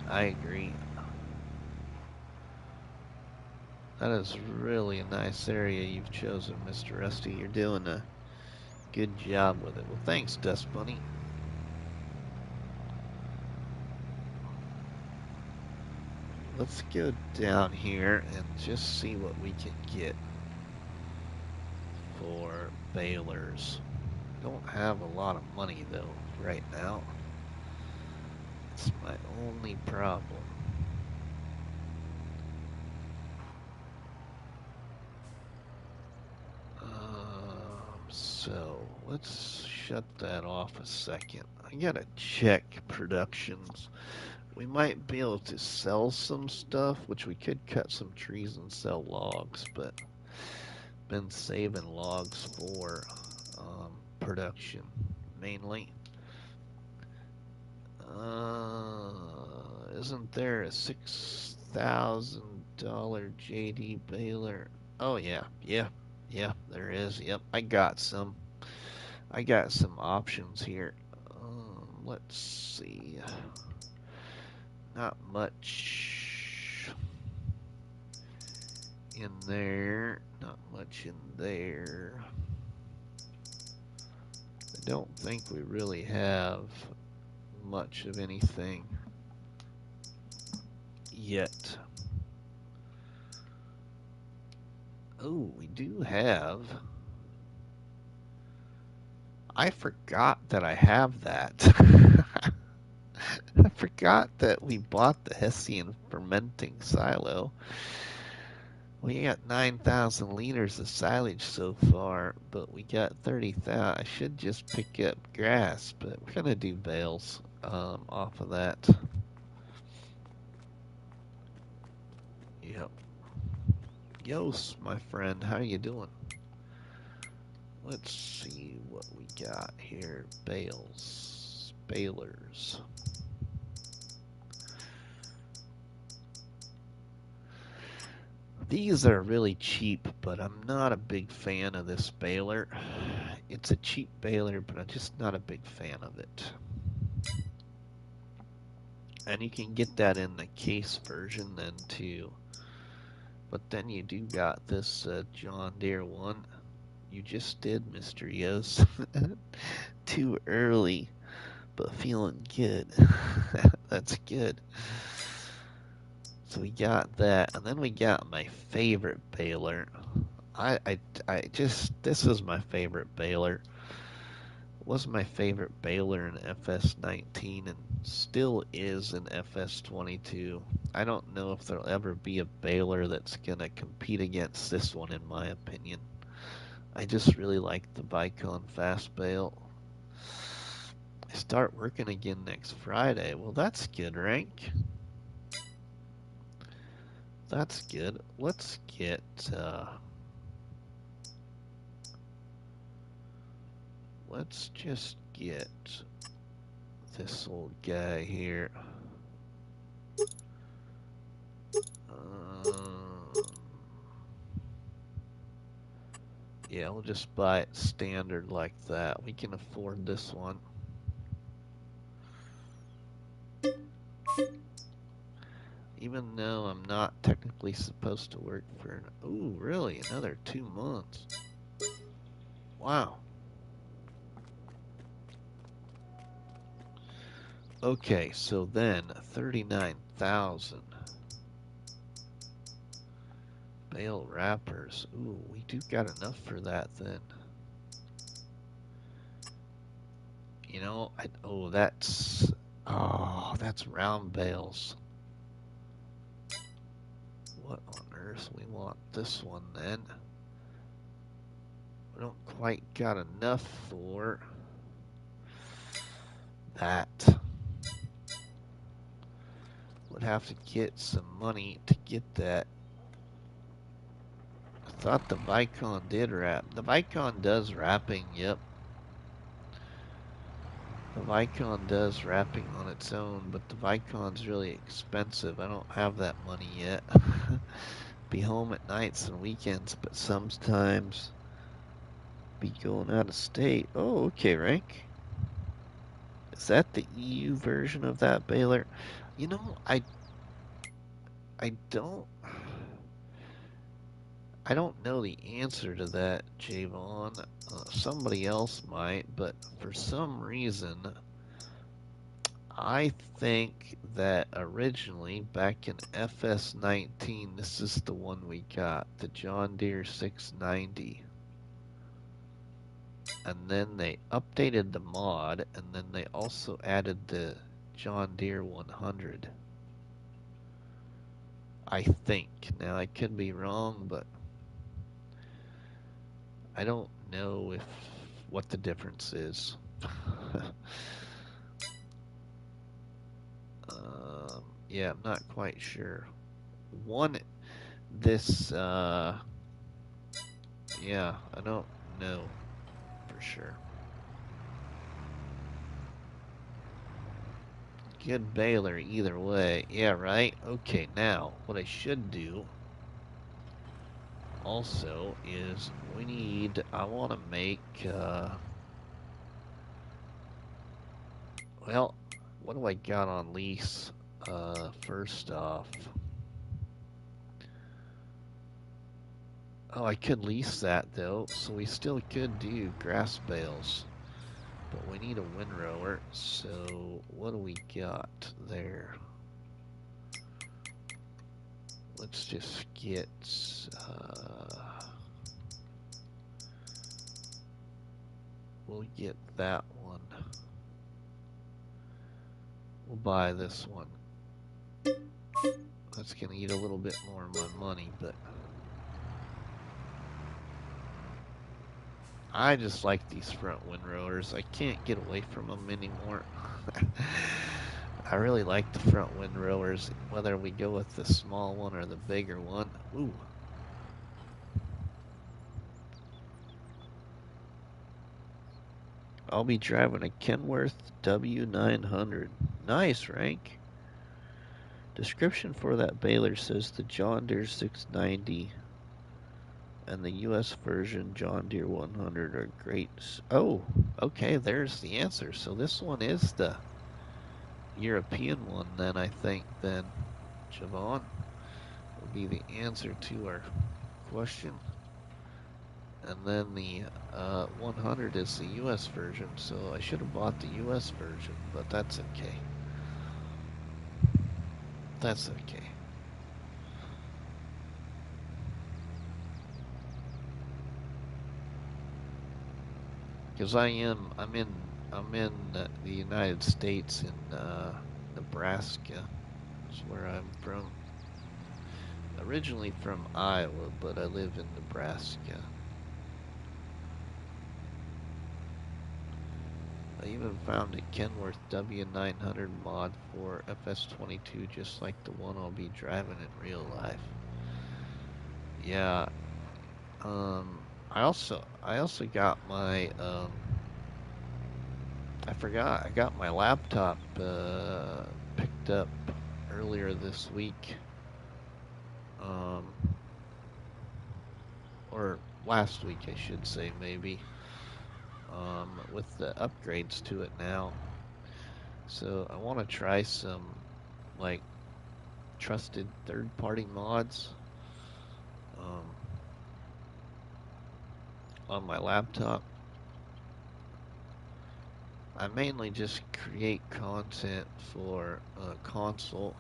S1: I agree. That is really a nice area you've chosen, Mr. Rusty. You're doing a good job with it. Well, thanks, Dust Bunny. Let's go down here and just see what we can get for balers. Don't have a lot of money though right now. It's my only problem. So let's shut that off a second. I gotta check productions. We might be able to sell some stuff, which we could cut some trees and sell logs, but been saving logs for production mainly. Isn't there a $6,000 JD baler? Oh yeah, there is. Yep, I got some. I got some options here. Let's see. Not much in there. Not much in there. I don't think we really have much of anything yet. Oh, we do have. I forgot that I have that. I forgot that we bought the Hessian fermenting silo. We got 9,000 liters of silage so far, but we got 30,000. I should just pick up grass, but we're gonna do bales off of that. Yep. Yos, my friend, how you doing? Let's see what we got here. Bales. Balers. These are really cheap, but I'm not a big fan of this baler. It's a cheap baler, but I'm just not a big fan of it. And you can get that in the case version then too. But then you do got this John Deere one. You just did, Mr. Yos. Too early, but feeling good. That's good. So we got that, and then we got my favorite baler. This is my favorite baler. Was my favorite baler in FS19 and still is in FS22. I don't know if there'll ever be a baler that's gonna compete against this one in my opinion. I just really like the Vicon Fast Bale. I start working again next Friday. Well, that's good, Rank. That's good. Let's get let's just get this old guy here. Um, Yeah, we'll just buy it standard like that. We can afford this one. Even though I'm not technically supposed to work for... Ooh, really? Another 2 months. Wow. Okay, so then 39,000. Bale wrappers. Ooh, we do got enough for that then. You know, that's round bales. What on earth? We want this one then. We don't quite got enough for that. Would have to get some money to get that. I thought the Vicon did wrap. The Vicon does wrapping, yep. The Vicon does wrapping on its own, but the Vicon's really expensive. I don't have that money yet. Be home at nights and weekends, but sometimes be going out of state. Oh, okay, Rank. Is that the EU version of that baler? You know, I don't know the answer to that, Javon. Somebody else might, but for some reason, I think that originally back in FS19, this is the one we got, the John Deere 690. And then they updated the mod, and then they also added the John Deere 100. I think. Now, I could be wrong, but I don't know what the difference is. Yeah, I'm not quite sure. Yeah, I don't know for sure. Good baler either way. Yeah, right? Okay, now, what I should do also is I want to make, well, what do I got on lease? First off, oh, I could lease that though, so we still could do grass bales, but we need a windrower, so what do we got there? Let's just get, we'll get that one. We'll buy this one. That's gonna eat a little bit more of my money, but I just like these front windrowers. I can't get away from them anymore. I really like the front windrowers, whether we go with the small one or the bigger one. Ooh. I'll be driving a Kenworth W900. Nice, Rank. Description for that baler says the John Deere 690 and the US version John Deere 100 are great. Oh, okay, there's the answer. So this one is the European one then, I think, then, Javon, will be the answer to our question. And then the 100 is the US version, so I should have bought the US version, but that's okay. That's okay. Because I'm in the United States in Nebraska. That's where I'm from. Originally from Iowa, but I live in Nebraska. I even found a Kenworth W900 mod for FS22, just like the one I'll be driving in real life. Yeah. I also got my I forgot, I got my laptop picked up earlier this week. Or last week I should say maybe, with the upgrades to it now. So I want to try some like trusted third-party mods um, on my laptop. I mainly just create content for console,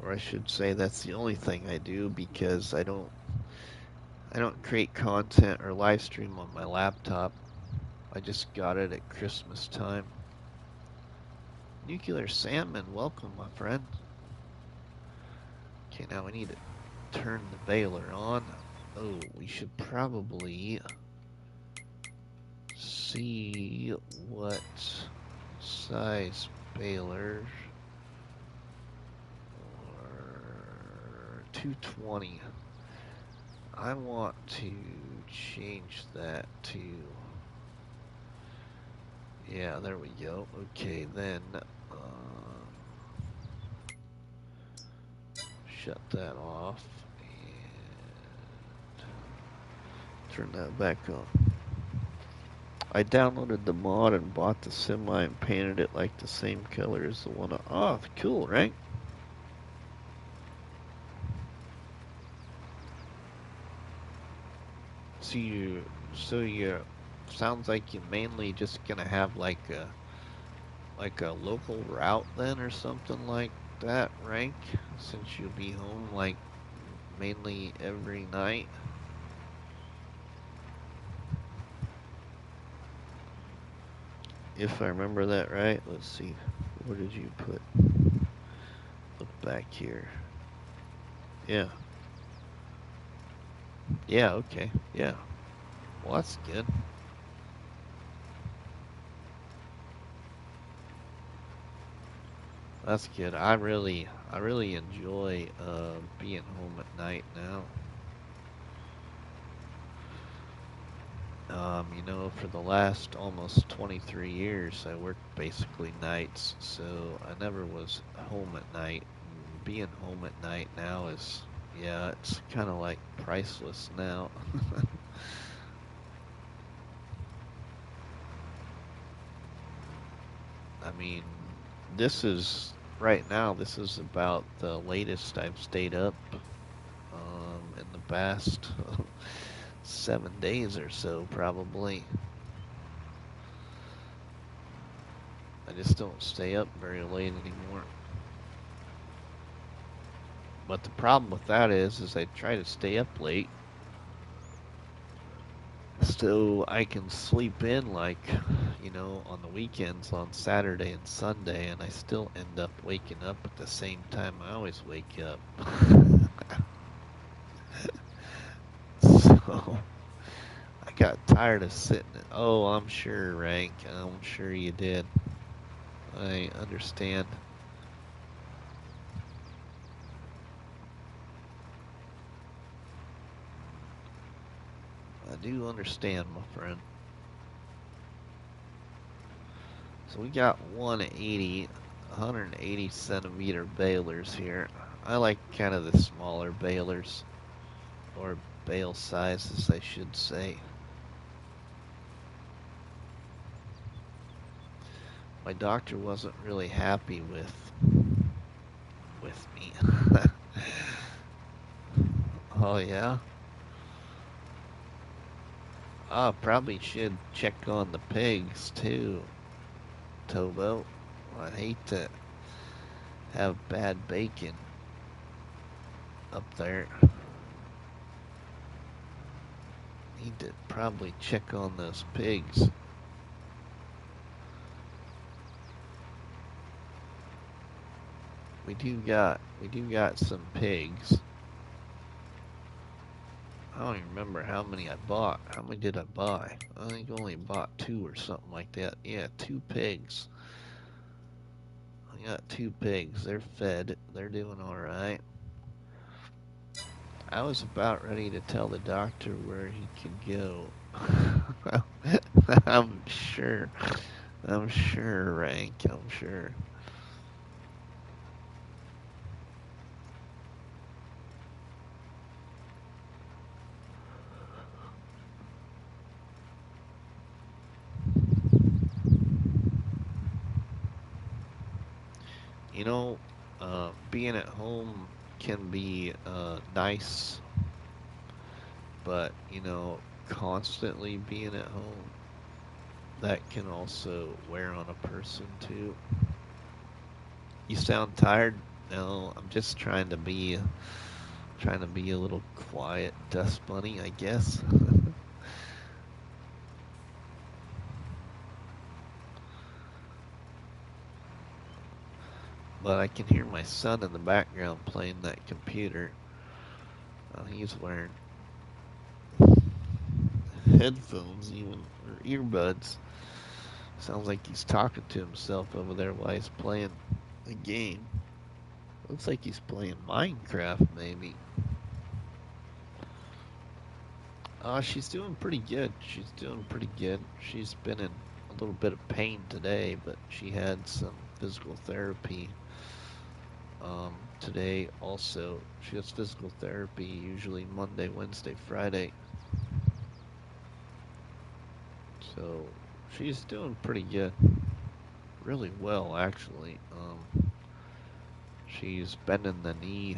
S1: or I should say that's the only thing I do because I don't create content or live stream on my laptop. I just got it at Christmas time. Nuclear salmon, welcome, my friend. Okay, now we need to turn the baler on. Oh, we should probably see what size baler. Or 220. I want to change that to, yeah, there we go. Okay, then shut that off and turn that back on. I downloaded the mod and bought the semi and painted it like the same color as the one. Oh, cool, right? So you sounds like you mainly just gonna have like a local route then or something like that, Rank, since you'll be home like mainly every night. If I remember that right, let's see. What did you put? Look back here. Yeah. Yeah, okay. Yeah. Well, that's good. That's good. I really enjoy being home at night now. You know, for the last almost 23 years, I worked basically nights, so I never was home at night. Being home at night now is, yeah, it's kind of like priceless now. I mean, right now, this is about the latest I've stayed up in the past 7 days or so, probably. I just don't stay up very late anymore. But the problem with that is I try to stay up late so I can sleep in like, you know, on the weekends on Saturday and Sunday, and I still end up waking up at the same time I always wake up. So I got tired of sitting. Oh, I'm sure, Rank. I'm sure you did. I understand. I do understand, my friend. So we got 180 centimeter balers here. I like kind of the smaller balers, or bale sizes, I should say. My doctor wasn't really happy with me. Oh yeah? I probably should check on the pigs too, Tobo. I hate to have bad bacon up there. Need to probably check on those pigs. We do got some pigs. I don't even remember how many I bought. How many did I buy? I think I only bought 2 or something like that. Yeah, 2 pigs. I got 2 pigs. They're fed. They're doing alright. I was about ready to tell the doctor where he could go. I'm sure. I'm sure, Rank. I'm sure. You know, being at home can be nice, but constantly being at home, that can also wear on a person too. You sound tired? No, I'm just trying to be a little quiet dust bunny, I guess. But I can hear my son in the background playing that computer. He's wearing headphones, even, or earbuds. Sounds like he's talking to himself over there while he's playing a game. Looks like he's playing Minecraft, maybe. She's doing pretty good. She's doing pretty good. She's been in a little bit of pain today, but she had some physical therapy today also. She has physical therapy usually Monday, Wednesday, Friday. So she's doing pretty good. Really well, actually. She's bending the knee,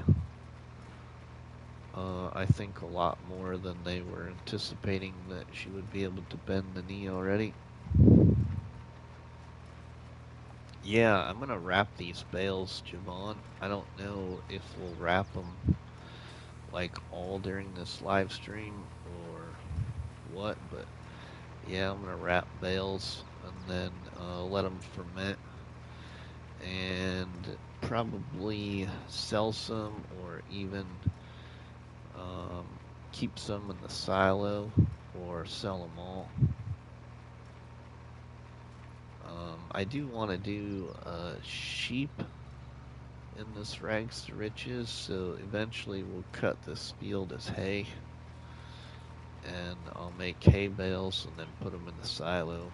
S1: I think, a lot more than they were anticipating that she would be able to bend the knee already. Yeah, I'm gonna wrap these bales, Javon. I don't know if we'll wrap them like all during this live stream or what, but yeah, I'm gonna wrap bales and then let them ferment and probably sell some or even um, keep some in the silo or sell them all. I do want to do sheep in this rags to riches, so eventually we'll cut this field as hay, and I'll make hay bales and then put them in the silo.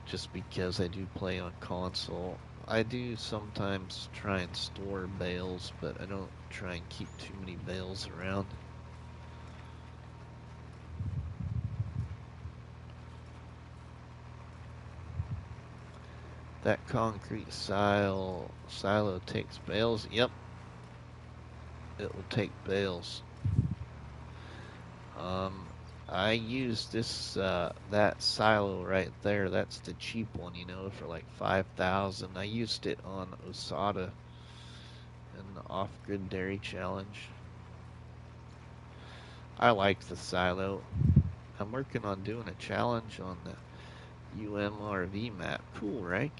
S1: Just because I do play on console, I do sometimes try and store bales, but I don't try and keep too many bales around. That concrete silo takes bales. Yep, it will take bales. Um, I use that silo right there. That's the cheap one, for like 5,000. I used it on Osada in the Off-Grid Dairy Challenge. I like the silo. I'm working on doing a challenge on the UMRV map. Cool, right?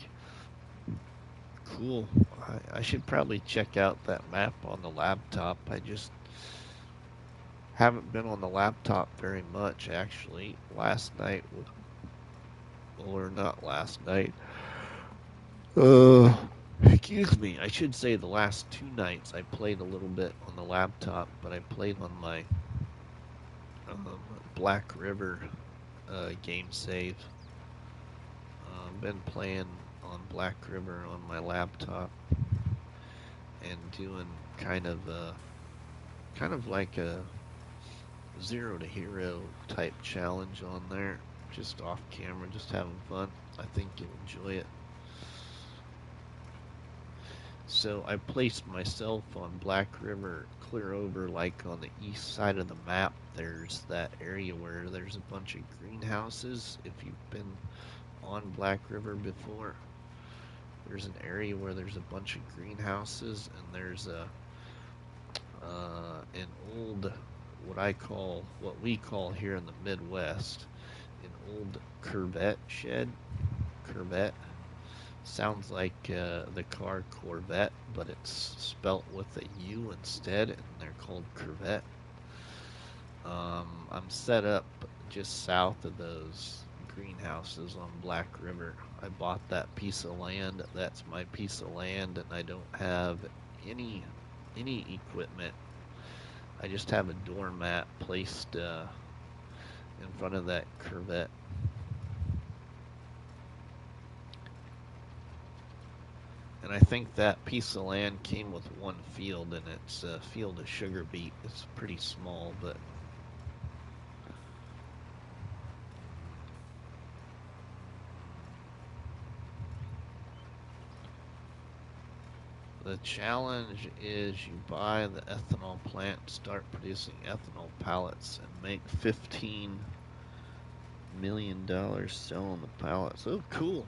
S1: Cool. I should probably check out that map on the laptop. I just haven't been on the laptop very much, actually. Last night, or not last night. Uh, Excuse me. I should say the last 2 nights I played a little bit on the laptop, but I played on my Black River game save. Been playing on Black River on my laptop and doing kind of like a zero to hero type challenge on there, just off camera, just having fun. I think you'll enjoy it. So I placed myself on Black River, clear over like on the east side of the map. There's that area where there's a bunch of greenhouses. If you've been on Black River before, there's an area where there's a bunch of greenhouses, and there's an old, what we call here in the Midwest, an old Corvette shed. Corvette sounds like the car Corvette, but it's spelt with a U instead, and they're called Corvette. I'm set up just south of those greenhouses on Black River. I bought that piece of land. That's my piece of land, and I don't have any equipment. I just have a doormat placed in front of that Corvette. And I think that piece of land came with one field, and it's a field of sugar beet. It's pretty small, but The challenge is you buy the ethanol plant, start producing ethanol pallets, and make $15 million selling the pallets. Oh, cool.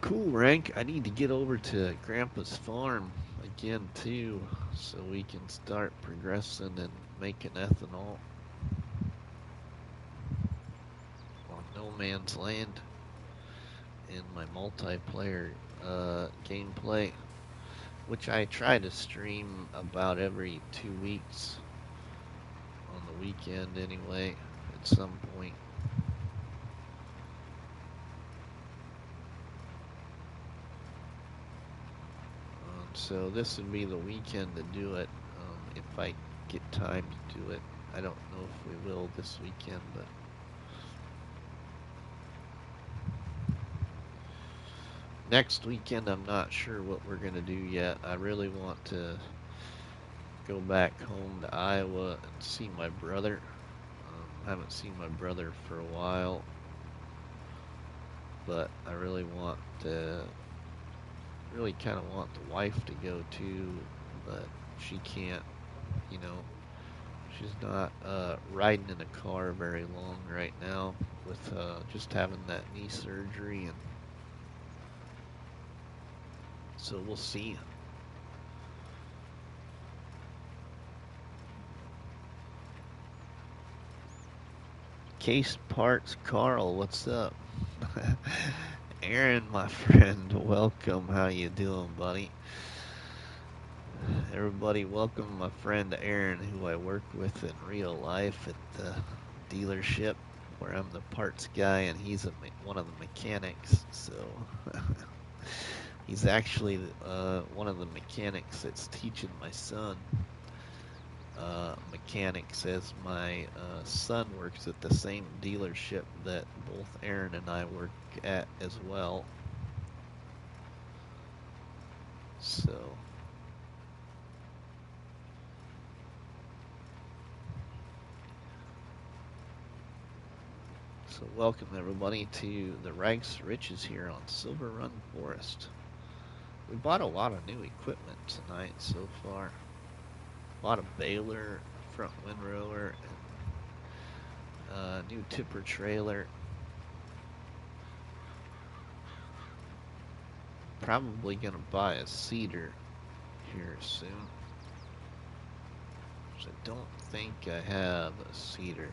S1: Cool, Rank. I need to get over to Grandpa's farm again, too, so we can start progressing and making ethanol on No Man's Land in my multiplayer gameplay, which I try to stream about every 2 weeks on the weekend anyway, at some point. So this would be the weekend to do it, if I get time to do it. I don't know if we will this weekend, but next weekend I'm not sure what we're going to do yet. I really want to go back home to Iowa and see my brother. I haven't seen my brother for a while, but I really kind of want the wife to go too, but she can't, you know. She's not riding in a car very long right now with just having that knee surgery, and so we'll see. Case Parts Carl, what's up? Aaron, my friend, welcome. How you doing, buddy? Everybody, welcome my friend Aaron, who I work with in real life at the dealership, where I'm the parts guy and he's one of the mechanics. So he's actually one of the mechanics that's teaching my son mechanics, as my son works at the same dealership that both Aaron and I work at as well. So welcome everybody to the Rags to Riches here on Silverrun Forest. We bought a lot of new equipment tonight so far. Bought a baler, front windrower, and a new tipper trailer. Probably gonna buy a seeder here soon. I don't think I have a seeder.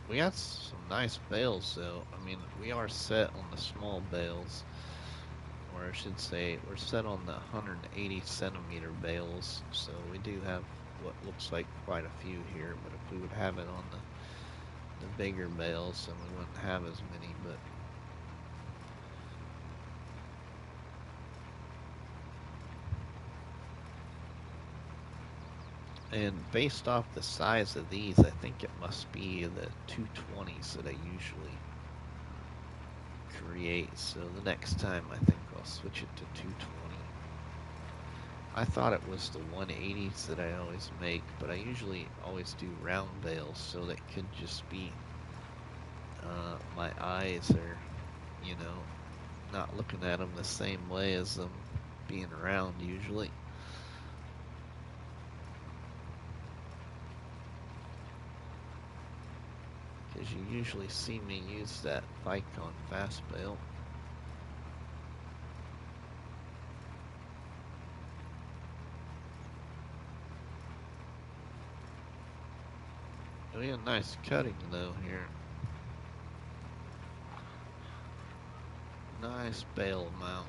S1: We got some nice bales though. I mean, we are set on the small bales, or I should say we're set on the 180 centimeter bales, so we do have what looks like quite a few here, but if we would have it on the bigger bales, then we wouldn't have as many. But and based off the size of these, I think it must be the 220s that I usually create. So the next time I think I'll switch it to 220. I thought it was the 180s that I always make, but I usually always do round bales, so that could just be my eyes are, you know, not looking at them the same way as them being round usually. Because you usually see me use that Vicon fast bale. We have nice cutting though here. Nice bale amount.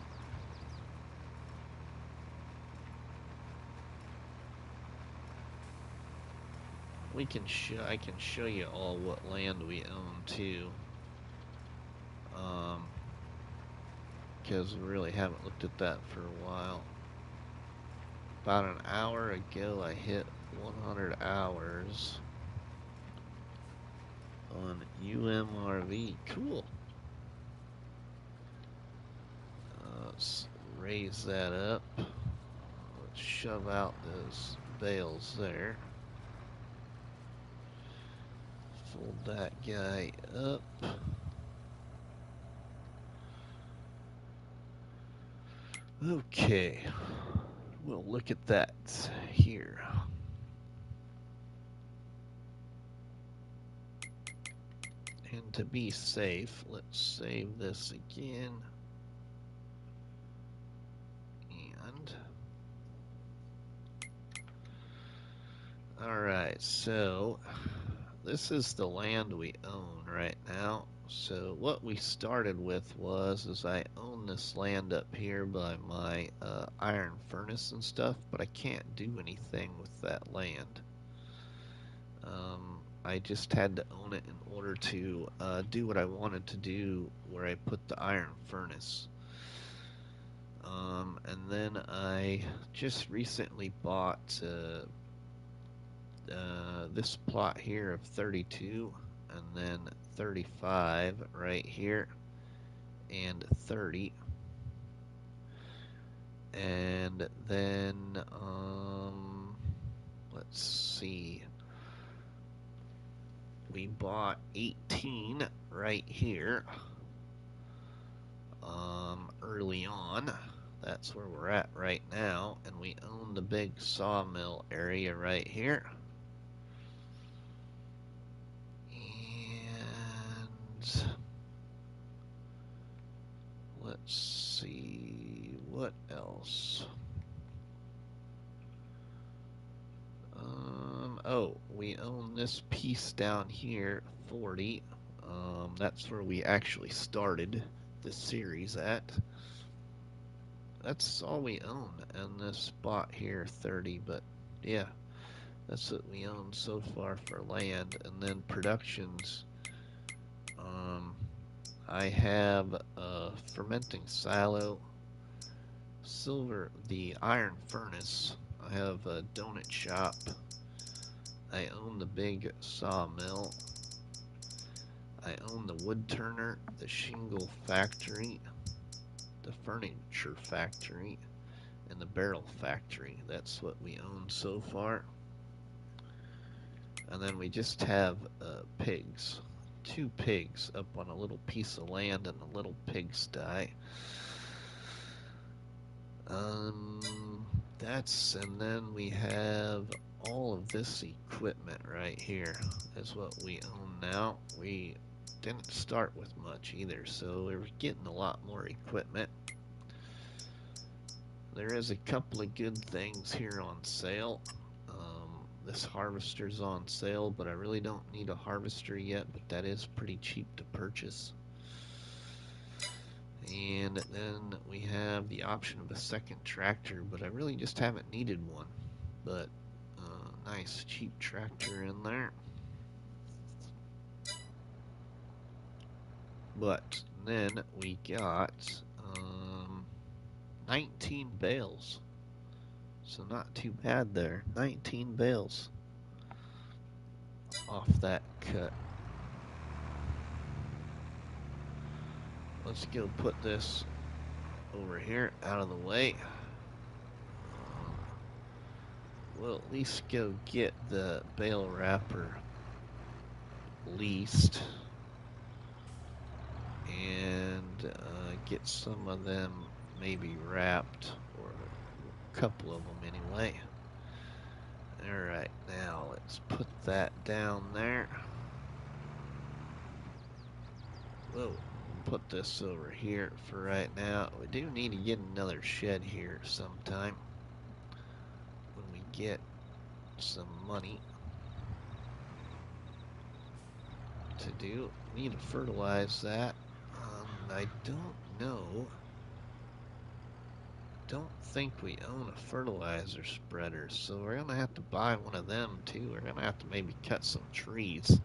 S1: I can show you all what land we own too. Because we really haven't looked at that for a while. About an hour ago, I hit 100 hours on UMRV. Cool. Let's raise that up. shove out those bales there. Fold that guy up. Okay, we'll look at that here. And to be safe, let's save this again. And alright, so this is the land we own right now. So what we started with was I own this land up here by my iron furnace and stuff, but I can't do anything with that land. I just had to own it in order to do what I wanted to do where I put the iron furnace. And then I just recently bought this plot here of 32, and then 35 right here, and 30. And then, let's see, we bought 18 right here early on. That's where we're at right now, and we own the big sawmill area right here. And let's see, what else? Oh, we own this piece down here, 40. That's where we actually started this series at. That's all we own, and this spot here, 30, but yeah, that's what we own so far for land. And then productions, I have a fermenting silo, the iron furnace, I have a donut shop, I own the big sawmill, I own the wood turner, the shingle factory, the furniture factory, and the barrel factory. That's what we own so far. And then we just have pigs. 2 pigs up on a little piece of land in a little pigsty. And then we have all of this equipment right here is what we own now. We didn't start with much either, so we're getting a lot more equipment. There is a couple of good things here on sale. This harvester's on sale, but I really don't need a harvester yet, but that is pretty cheap to purchase. And then we have the option of a second tractor, but I really just haven't needed one. But nice cheap tractor in there. But then we got 19 bales. So not too bad there. 19 bales off that cut. Let's go put this over here out of the way. We'll at least go get the bale wrapper leased and get some of them maybe wrapped, or a couple of them anyway. Alright, now let's put that down there. Whoa, put this over here for right now. We do need to get another shed here sometime when we get some money to do. Need to fertilize that. I don't know. Don't think we own a fertilizer spreader, so we're gonna have to buy one of them too. We're gonna have to maybe cut some trees.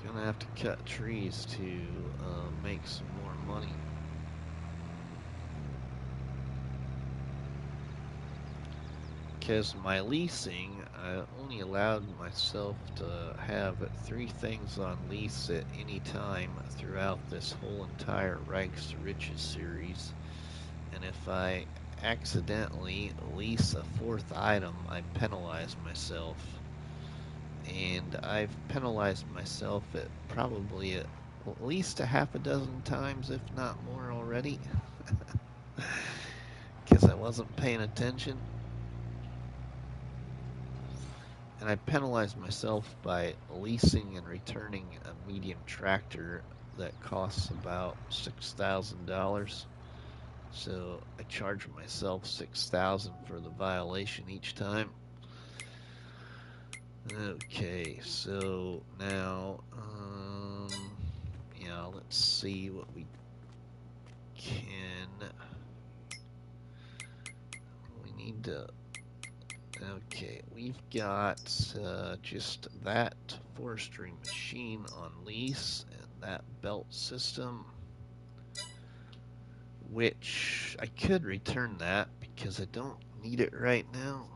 S1: Gonna have to cut trees to make some more money. because my leasing, I only allowed myself to have 3 things on lease at any time throughout this whole entire Rags to Riches series. And if I accidentally lease a 4th item, I penalize myself. And I've penalized myself at probably at least a half a dozen times, if not more already, because I wasn't paying attention. And I penalized myself by leasing and returning a medium tractor that costs about $6,000. So I charge myself $6,000 for the violation each time. Okay, so now, yeah, let's see what we can. We need to. Okay, we've got just that forestry machine on lease and that belt system, which I could return that because I don't need it right now.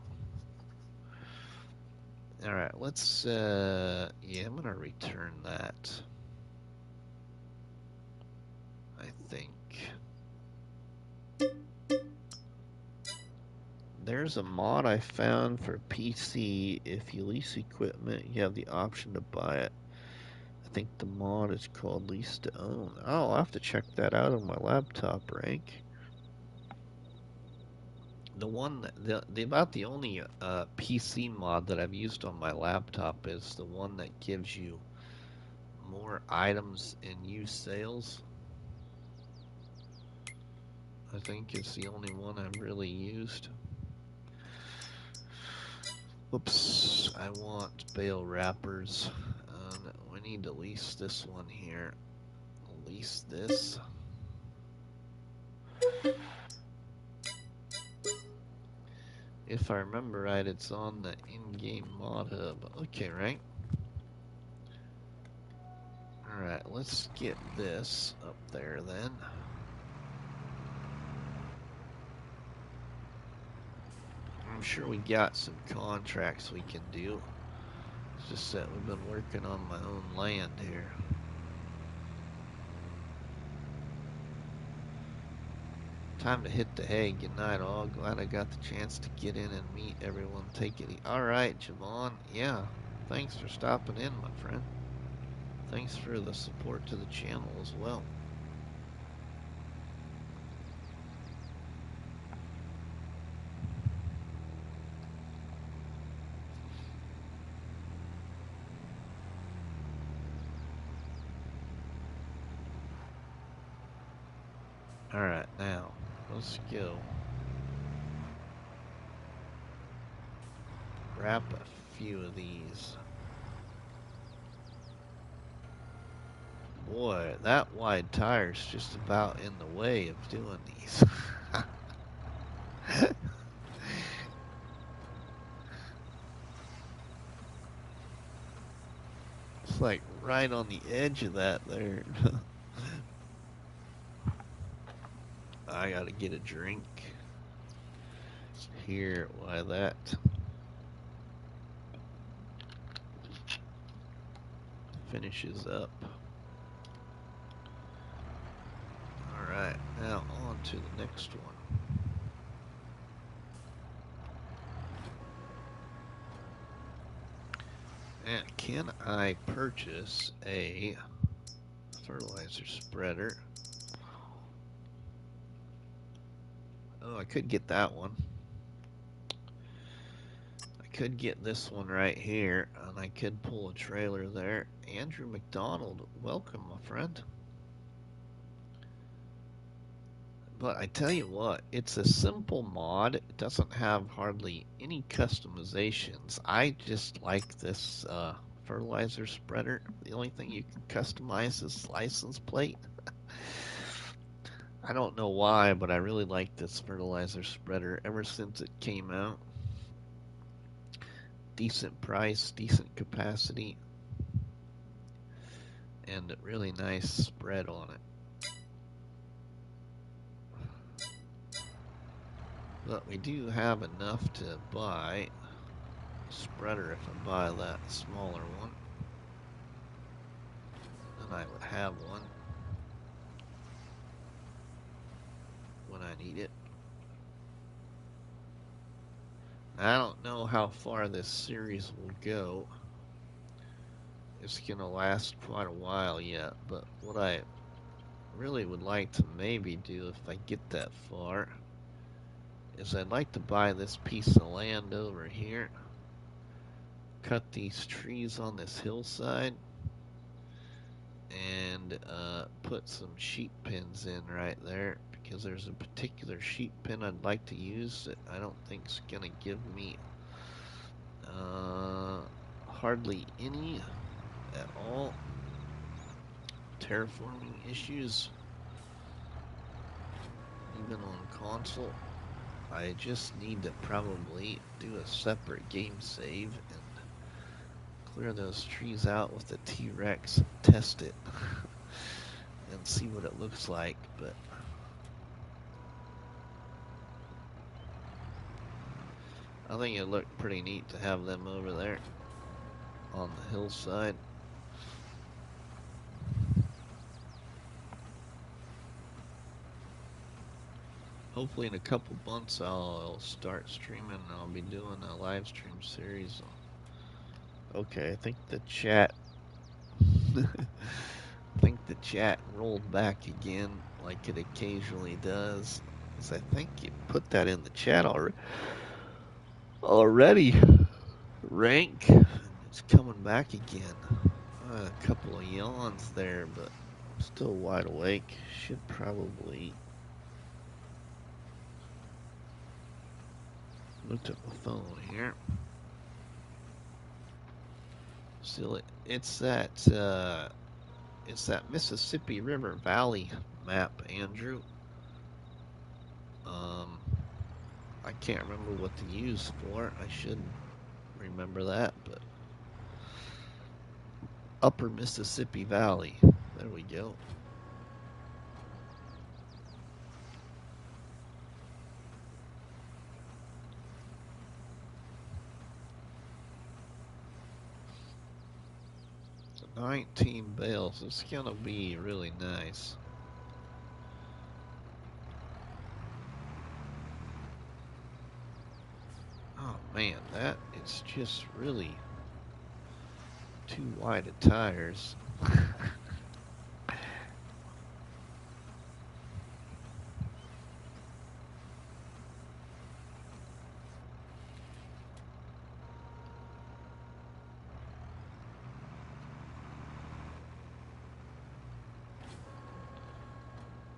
S1: Alright, let's, yeah, I'm gonna return that, I think. There's a mod I found for PC. If you lease equipment, you have the option to buy it. I think the mod is called Lease to Own. Oh, I'll have to check that out on my laptop rank. About the only PC mod that I've used on my laptop is the one that gives you more items in used sales. I think it's the only one I've really used. Oops, I want bale wrappers. We need to lease this one here. Lease this. If I remember right, it's on the in-game mod hub. Okay, right? Alright, let's get this up there then. I'm sure we got some contracts we can do. It's just that we've been working on my own land here. Time to hit the hay. Good night, all. Glad I got the chance to get in and meet everyone. Take it easy. Alright, Javon. Yeah, thanks for stopping in, my friend. Thanks for the support to the channel as well. Alright, now, let's go. Wrap a few of these. Boy, that wide tire's just about in the way of doing these. It's like right on the edge of that there. I gotta get a drink. Here, why that? Finishes up. Alright, now on to the next one. And can I purchase a fertilizer spreader? Oh, I could get that one. I could get this one right here, and I could pull a trailer there. Andrew McDonald, welcome, my friend. But I tell you what, it's a simple mod. It doesn't have hardly any customizations. I just like this fertilizer spreader. The only thing you can customize is license plate. I don't know why, but I really like this fertilizer spreader ever since it came out. Decent price, decent capacity, and a really nice spread on it. But we do have enough to buy a spreader if I buy that smaller one. Then I would have one when I need it. I don't know how far this series will go. It's gonna last quite a while yet, but what I really would like to maybe do if I get that far is I'd like to buy this piece of land over here, cut these trees on this hillside, and put some sheep pens in right there, because there's a particular sheep pen I'd like to use that I don't think is gonna give me hardly any at all terraforming issues, even on console. I just need to probably do a separate game save and clear those trees out with the T-Rex, test it, and see what it looks like. But I think it looked pretty neat to have them over there on the hillside. Hopefully in a couple months I'll start streaming and I'll be doing a live stream series. Okay, I think the chat rolled back again like it occasionally does. Because I think you put that in the chat already. Rank. It's coming back again. A couple of yawns there, but still wide awake. Should probably look at my phone here. Still, it's that Mississippi River Valley map, Andrew. I can't remember what to use for. I should remember that, but Upper Mississippi Valley. There we go. So 19 bales. It's gonna be really nice. Oh man, that is just really too wide of tires.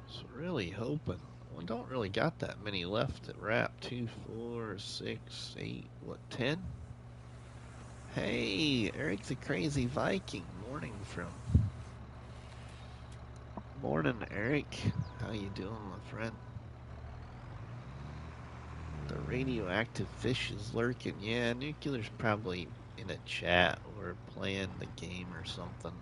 S1: So really hoping. We don't really got that many left at wrap. 2, 4, 6, 8, what, 10? Hey, Eric the Crazy Viking. Morning, Eric. How you doing, my friend? The radioactive fish is lurking. Yeah, Nuclear's probably in a chat or playing the game or something.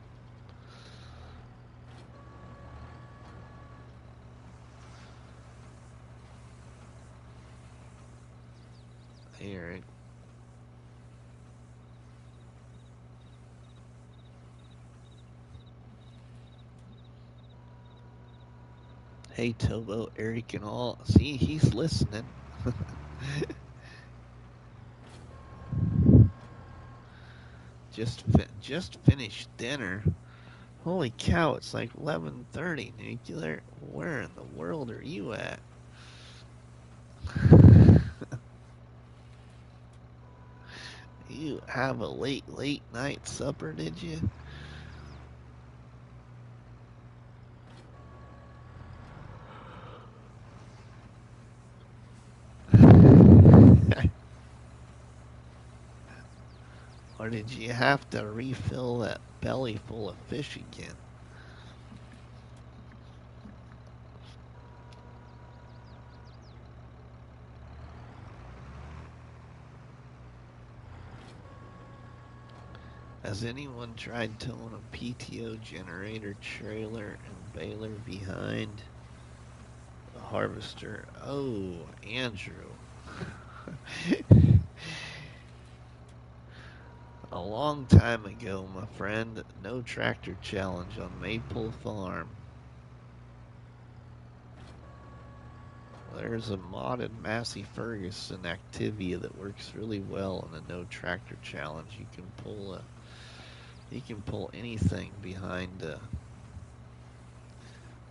S1: Hey, Eric. Hey, Tobo, Eric, and all. See, he's listening. Just finished dinner. Holy cow, it's like 11:30, Nuclear. Where in the world are you at? You have a late night supper, did you? Or did you have to refill that belly full of fish again? Has anyone tried towing a PTO generator trailer and baler behind a harvester? Oh, Andrew. A long time ago, my friend, no tractor challenge on Maple Farm. There's a modded Massey Ferguson Activia that works really well in a no tractor challenge. You can pull anything behind a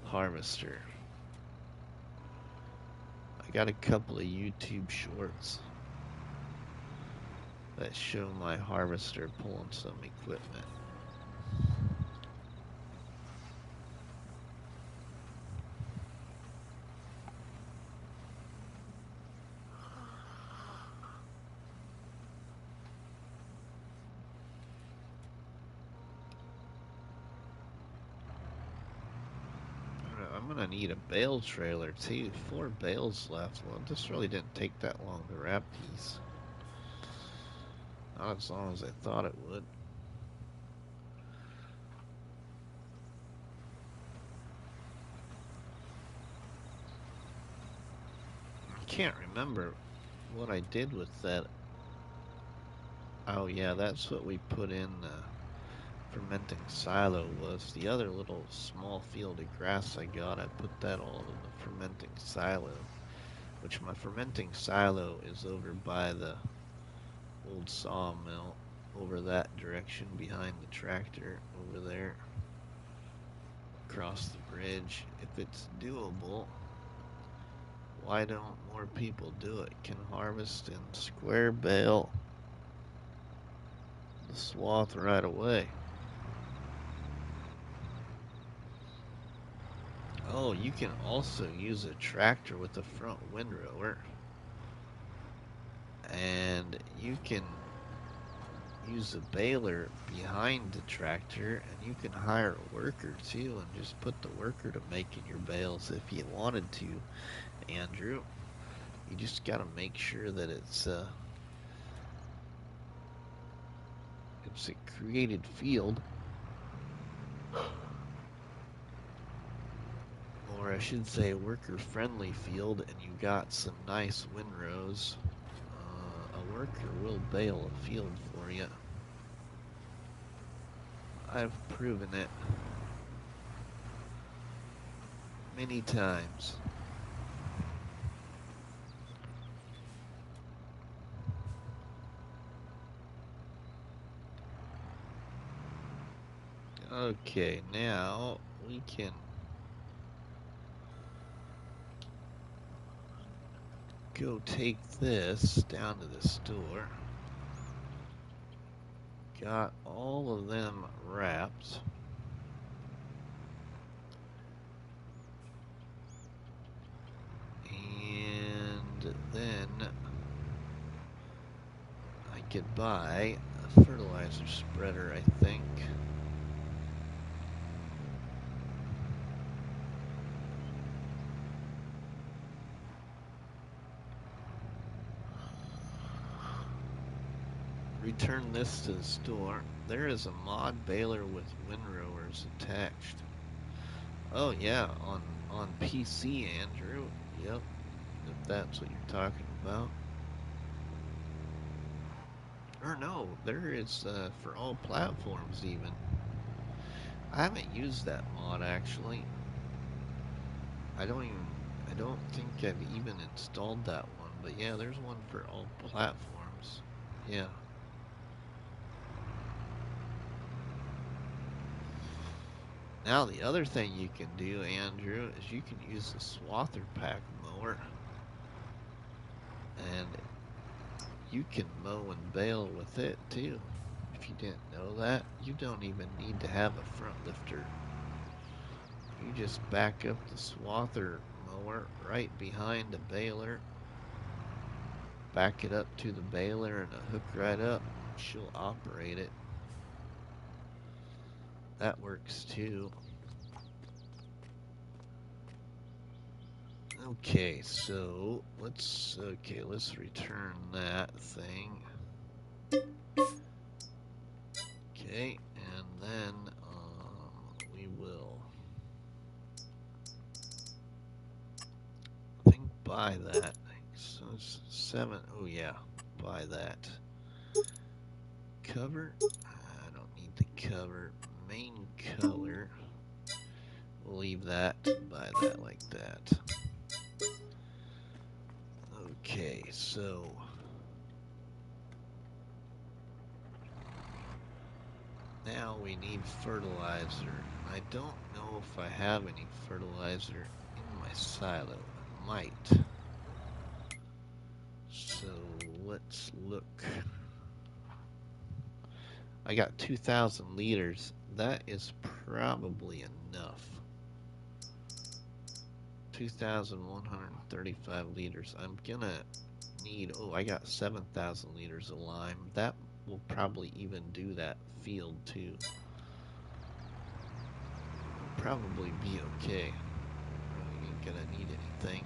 S1: harvester. I got a couple of YouTube shorts that show my harvester pulling some equipment. I'm gonna need a bale trailer too. 4 bales left. Well, this really didn't take that long to wrap these. Not as long as I thought it would. I can't remember what I did with that. Oh yeah, that's what we put in the fermenting silo was. The other little small field of grass I got, I put that all in the fermenting silo. Which my fermenting silo is over by the old sawmill, over that direction behind the tractor, over there, across the bridge. If it's doable, why don't more people do it? Can harvest in square bale the swath right away. Oh, you can also use a tractor with a front windrower, and you can use a baler behind the tractor, and you can hire a worker too and just put the worker to making your bales if you wanted to, Andrew. You just got to make sure that it's a created field, or I should say a worker friendly field, and you got some nice windrows. A worker will bale a field for you. I've proven it many times. Okay, now we can go take this down to the store. Got all of them wrapped. And then I could buy a fertilizer spreader, I think. Return this to the store. There is a mod baler with windrowers attached. Oh yeah, on PC, Andrew. Yep, if that's what you're talking about. Or no, there is for all platforms even. I haven't used that mod actually. I don't think I've even installed that one, but yeah, there's one for all platforms. Yeah. Now the other thing you can do, Andrew, is you can use the swather pack mower, and you can mow and bale with it too. If you didn't know that, you don't even need to have a front lifter. You just back up the swather mower right behind the baler, back it up to the baler and a hook right up. She'll operate it. That works too. Okay, so let's return that thing. Okay, and then we will, I think, buy that. So let's 7. Oh yeah, buy that. Cover. I don't need the cover. Main color. We'll leave that. Buy that like that. Okay, so now we need fertilizer. I don't know if I have any fertilizer in my silo. I might. So let's look. I got 2,000 liters. That is probably enough. 2,135 liters. I'm gonna need, oh, I got 7,000 liters of lime. That will probably even do that field too. Probably be okay. Really ain't gonna need anything.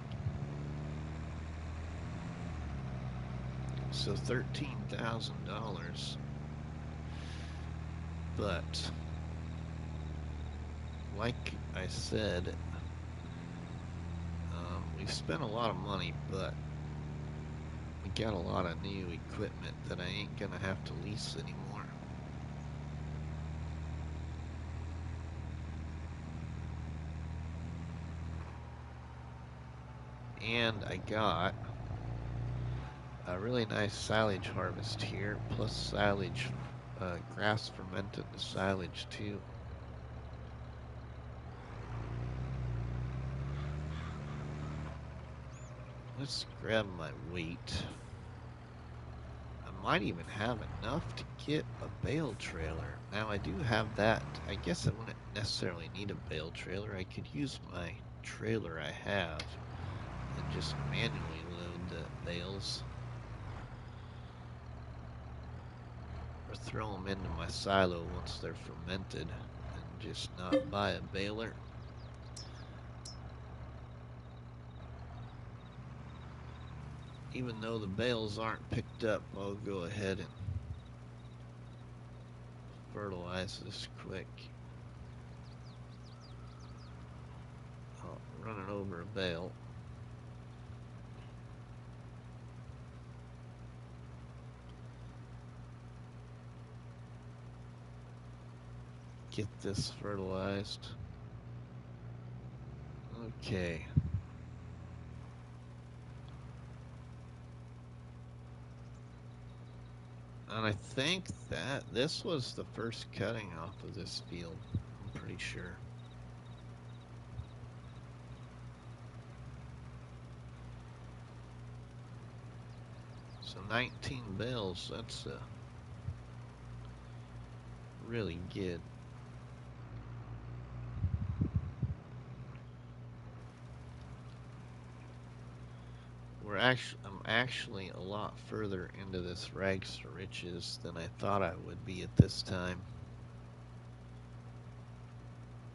S1: So $13,000. But like I said, we've spent a lot of money, but we got a lot of new equipment that I ain't gonna have to lease anymore. And I got a really nice silage harvest here, plus silage, grass fermented the silage too. Let's grab my weight. I might even have enough to get a bale trailer. Now I do have that. I guess I wouldn't necessarily need a bale trailer. I could use my trailer I have and just manually load the bales. Or throw them into my silo once they're fermented and just not buy a baler. Even though the bales aren't picked up, I'll go ahead and fertilize this quick. I'll run it over a bale. Get this fertilized. Okay. And I think that this was the first cutting off of this field. I'm pretty sure. So 19 bales, that's really good. I'm actually a lot further into this rags to riches than I thought I would be at this time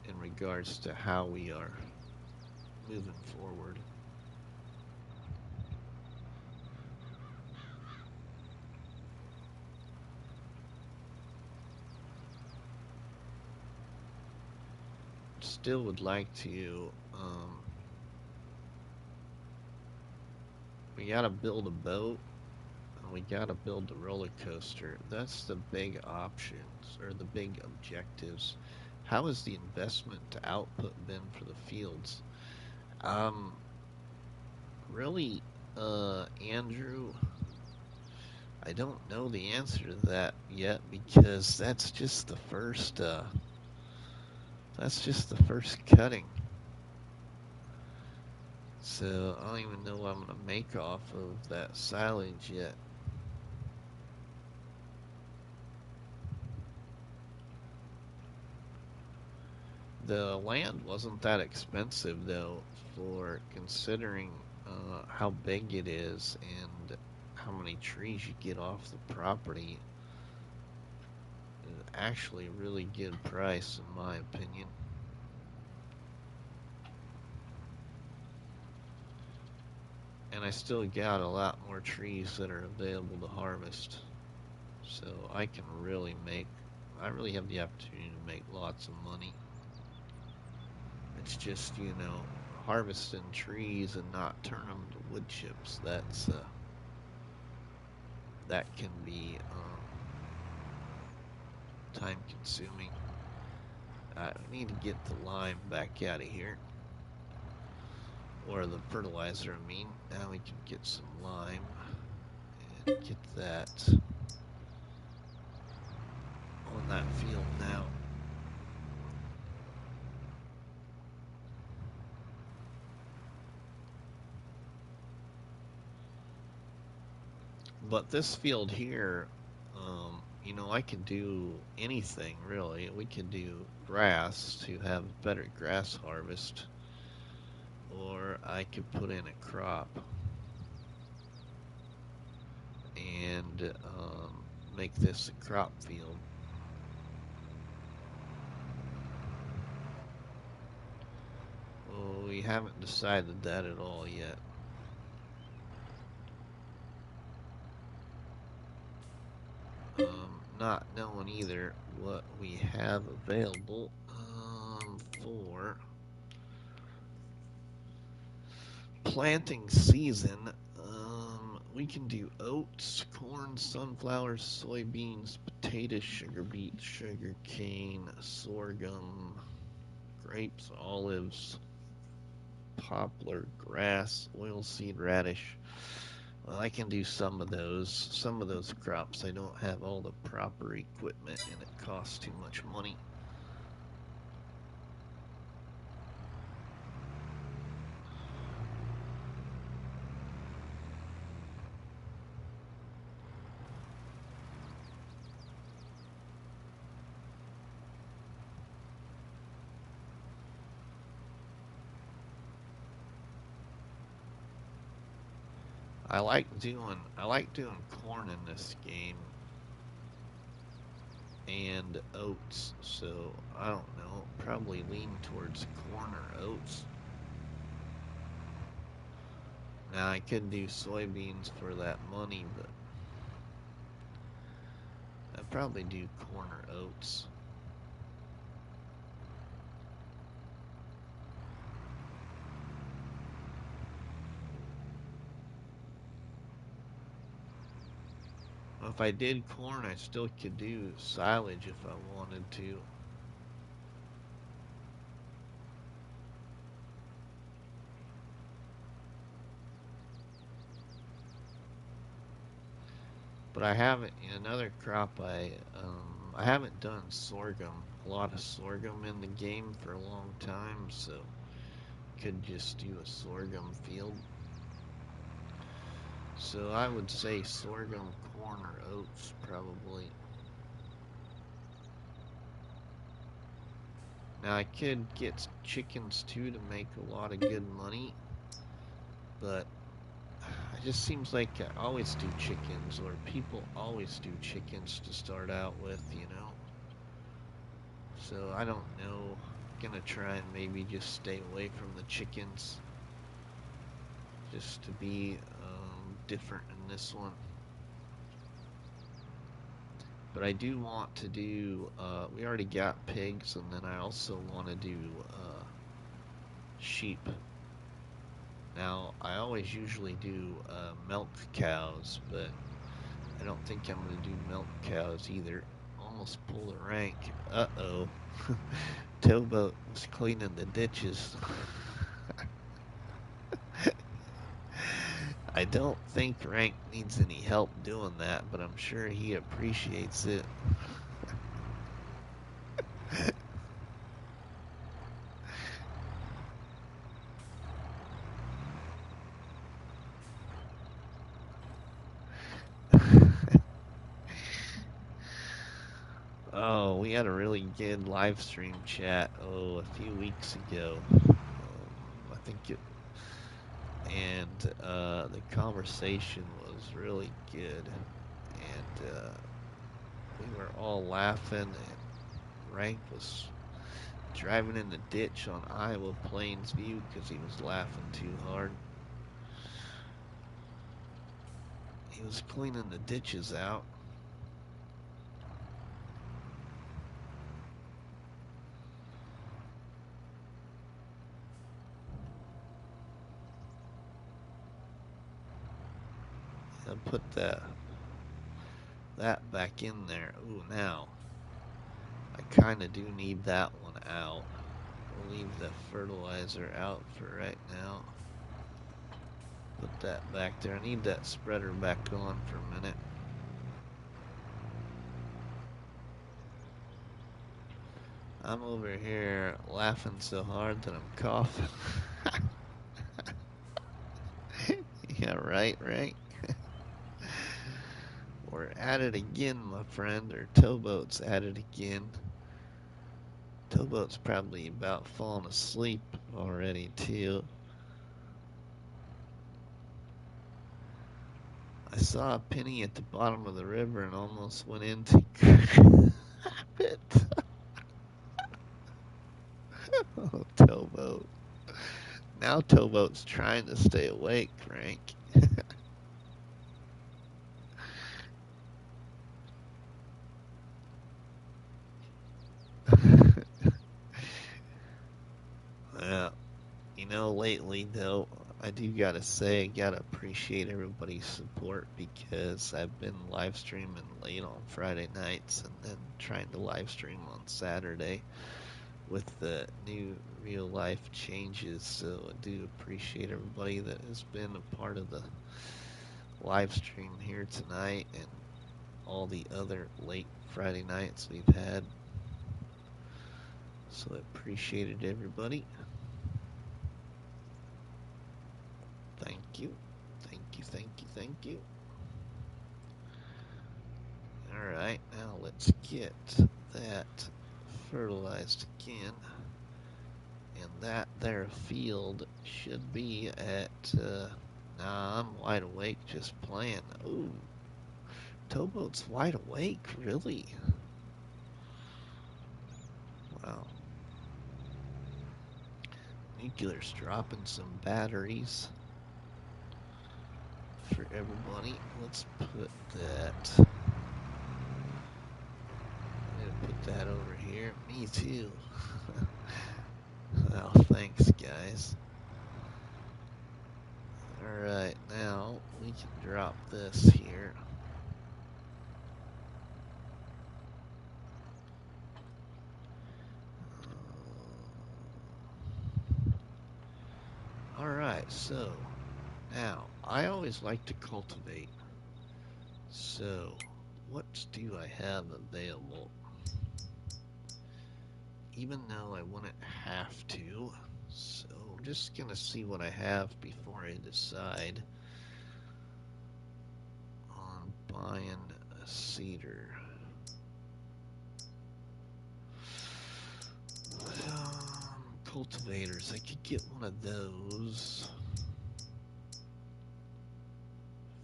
S1: in regards to how we are moving forward. Still would like to, we gotta build a boat, and we gotta build the roller coaster. That's the big options, or the big objectives. How has the investment to output been for the fields? Really, Andrew, I don't know the answer to that yet because that's just the first cutting. So I don't even know what I'm gonna make off of that silage yet. The land wasn't that expensive though, for considering how big it is and how many trees you get off the property. It's actually a really good price in my opinion. And I still got a lot more trees that are available to harvest. So I really have the opportunity to make lots of money. It's just, harvesting trees and not turn them to wood chips. That's that can be time consuming. I need to get the lime back out of here. Or the fertilizer, I mean. Now we can get some lime and get that on that field now. But this field here, you know, I could do anything really. We could do grass to have better grass harvest, or I could put in a crop and make this a crop field. Well, we haven't decided that at all yet. Not knowing either what we have available for planting season. We can do oats, corn, sunflowers, soybeans, potatoes, sugar beet, sugar cane, sorghum, grapes, olives, poplar, grass, oilseed radish. Well, I can do some of those. Some of those crops, I don't have all the proper equipment and it costs too much money. I like doing corn in this game and oats, so I don't know, probably lean towards corn or oats. Now I could do soybeans for that money, but I'd probably do corn or oats. If I did corn, I still could do silage if I wanted to. But I haven't, in another crop, I haven't done sorghum, a lot of sorghum in the game for a long time, so could just do a sorghum field. So I would say sorghum, corn, or oats probably. Now I could get chickens too to make a lot of good money, but it just seems like I always do chickens, or people always do chickens to start out with, you know. So I don't know. Gonna try and maybe just stay away from the chickens, just to be different in this one. But I do want to do, we already got pigs, and then I also want to do sheep. Now, I always usually do milk cows, but I don't think I'm going to do milk cows either. Almost pulled a rank. Uh-oh. Towboat was cleaning the ditches. I don't think Rank needs any help doing that, but I'm sure he appreciates it. Oh, we had a really good live stream chat, a few weeks ago. I think it, and the conversation was really good, and we were all laughing, and Rank was driving in the ditch on Iowa Plains View because he was laughing too hard. He was cleaning the ditches out. I put that back in there. Ooh, now I kind of do need that one out. We'll leave the fertilizer out for right now. Put that back there. I need that spreader back on for a minute. I'm over here laughing so hard that I'm coughing. Yeah, right. We're at it again, my friend. Or Towboat's at it again. Towboat's probably about falling asleep already, too. I saw a penny at the bottom of the river and almost went into grab it. Oh, Towboat. Now Towboat's trying to stay awake, Frank. Yeah. You know, lately, though, I do gotta say, I gotta appreciate everybody's support because I've been live streaming late on Friday nights and then trying to live stream on Saturday with the new real life changes. So I do appreciate everybody that has been a part of the live stream here tonight and all the other late Friday nights we've had. So I appreciated everybody. Thank you. Thank you. Alright, now let's get that fertilized again. And that there field should be at, nah, I'm wide awake just playing. Ooh, Towboat's wide awake, really? Wow. Nuclear's dropping some batteries for everybody. Let's put that. I'm gonna put that over here. Me too. Well, thanks, guys. Alright, now we can drop this here. Alright, so now I always like to cultivate. So what do I have available? Even though I wouldn't have to. So I'm just gonna see what I have before I decide on buying a seeder. Cultivators, I could get one of those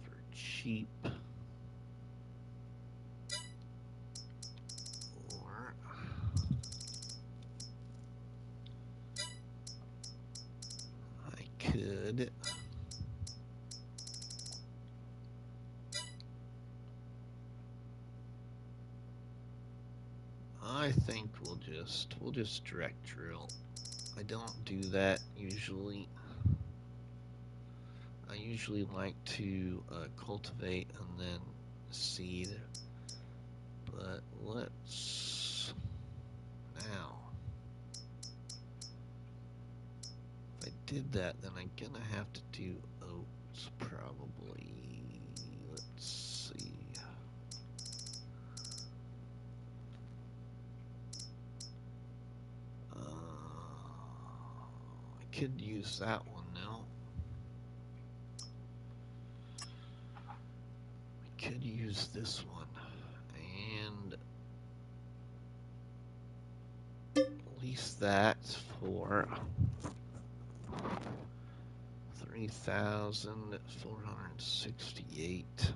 S1: for cheap. Or I could I think we'll just direct drill. I don't do that usually. I usually like to cultivate and then seed. But let's now. If I did that, then I'm gonna have to do oats probably. Let's see. I could use that one now. I could use this one. And lease that for 3,468.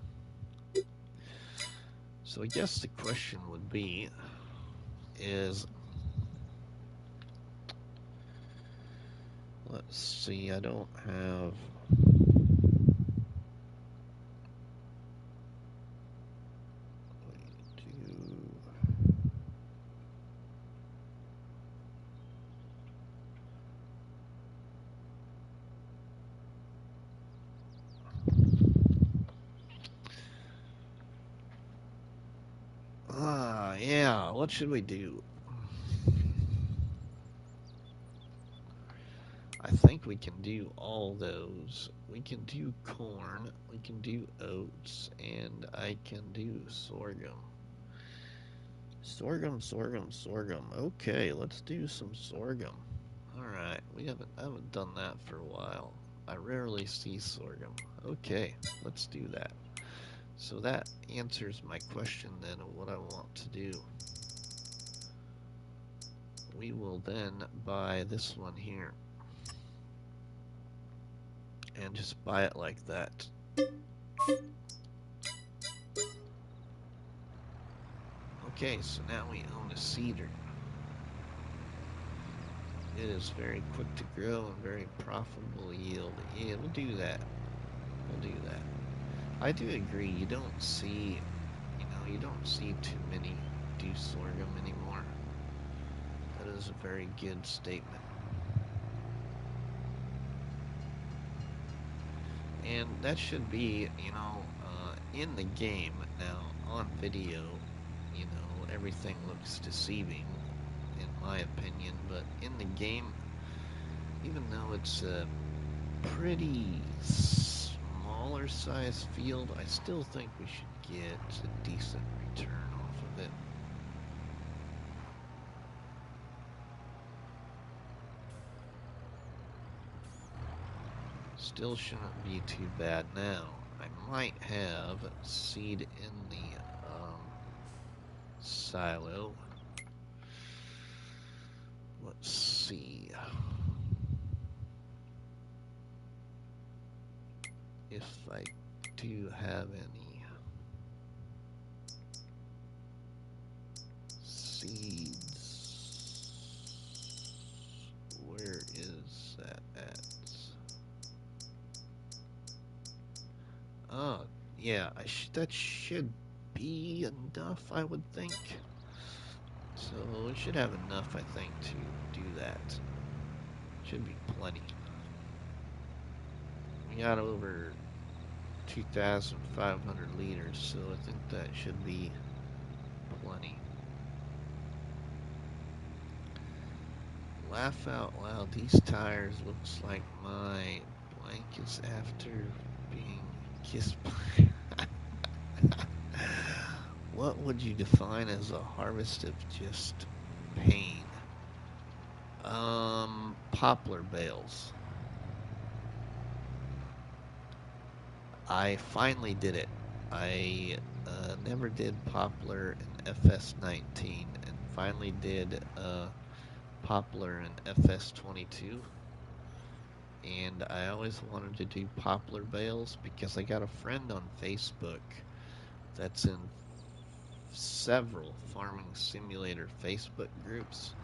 S1: So I guess the question would be is, let's see, I don't have what should we do? I think we can do all those. We can do corn, we can do oats, and I can do sorghum. Sorghum, sorghum, sorghum. Okay, let's do some sorghum. Alright, I haven't done that for a while. I rarely see sorghum. Okay, let's do that. So that answers my question then of what I want to do. We will then buy this one here. And just buy it like that. Okay, so now we own a cedar. It is very quick to grow and very profitable yield. Yeah, we'll do that. We'll do that. I do agree, you don't see too many do sorghum anymore. That is a very good statement. And that should be, in the game now, on video, everything looks deceiving, in my opinion, but in the game, even though it's a pretty smaller size field, I still think we should get a decent return off of it. Still shouldn't be too bad now. I might have seed in the silo. Let's see if I do have any seeds. Where is that at? Oh, yeah, that should be enough, I would think. So we should have enough, I think, to do that. Should be plenty. We got over 2,500 liters, so I think that should be plenty. Laugh out loud, these tires looks like my blankets after being kissed by... What would you define as a harvest of just pain? Poplar bales. I finally did it. I never did poplar in FS19 and finally did poplar in FS22. And I always wanted to do poplar bales because I got a friend on Facebook that's in several farming simulator Facebook groups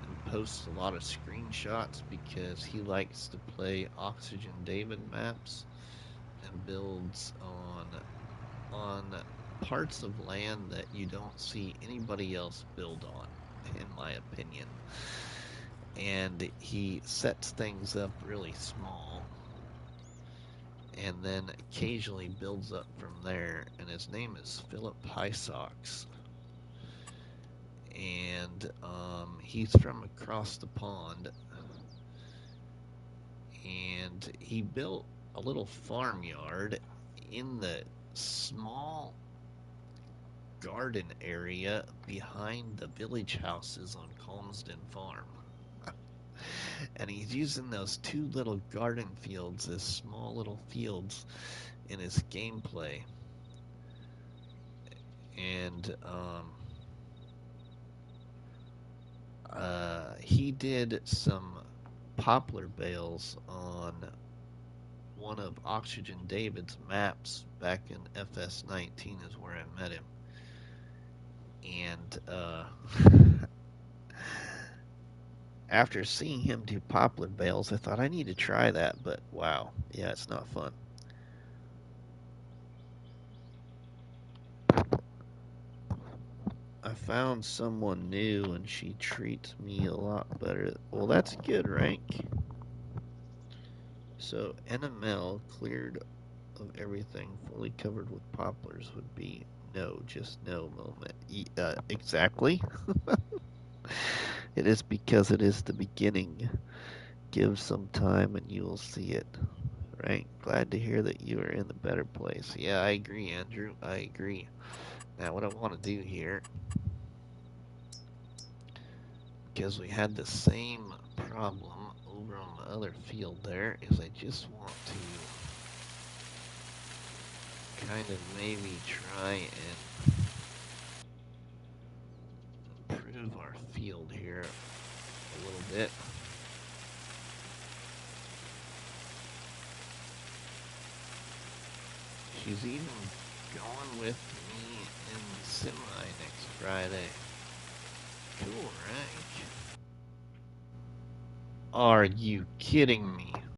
S1: and posts a lot of screenshots because he likes to play Oxygen David maps and builds on parts of land that you don't see anybody else build on, in my opinion. And he sets things up really small and then occasionally builds up from there, and his name is Philip Hysox. And he's from across the pond, and he built a little farmyard in the small garden area behind the village houses on Calmsden Farm. And he's using those two little garden fields as small little fields in his gameplay. And he did some poplar bales on one of Oxygen David's maps back in FS19 is where I met him. And after seeing him do poplar bales, I thought I need to try that, but wow, yeah, it's not fun. I found someone new and she treats me a lot better. Well, that's good, rank. So NML cleared of everything, fully covered with poplars would be No, just no moment. Exactly. It is because it is the beginning. Give some time and you will see it. Right? Glad to hear that you are in the better place. Yeah, I agree, Andrew. I agree. Now, what I want to do here, because we had the same problem over on the other field there, is I just want to kind of maybe try and improve our field here a little bit. She's even going with me in the semi next Friday. Cool, right? Are you kidding me?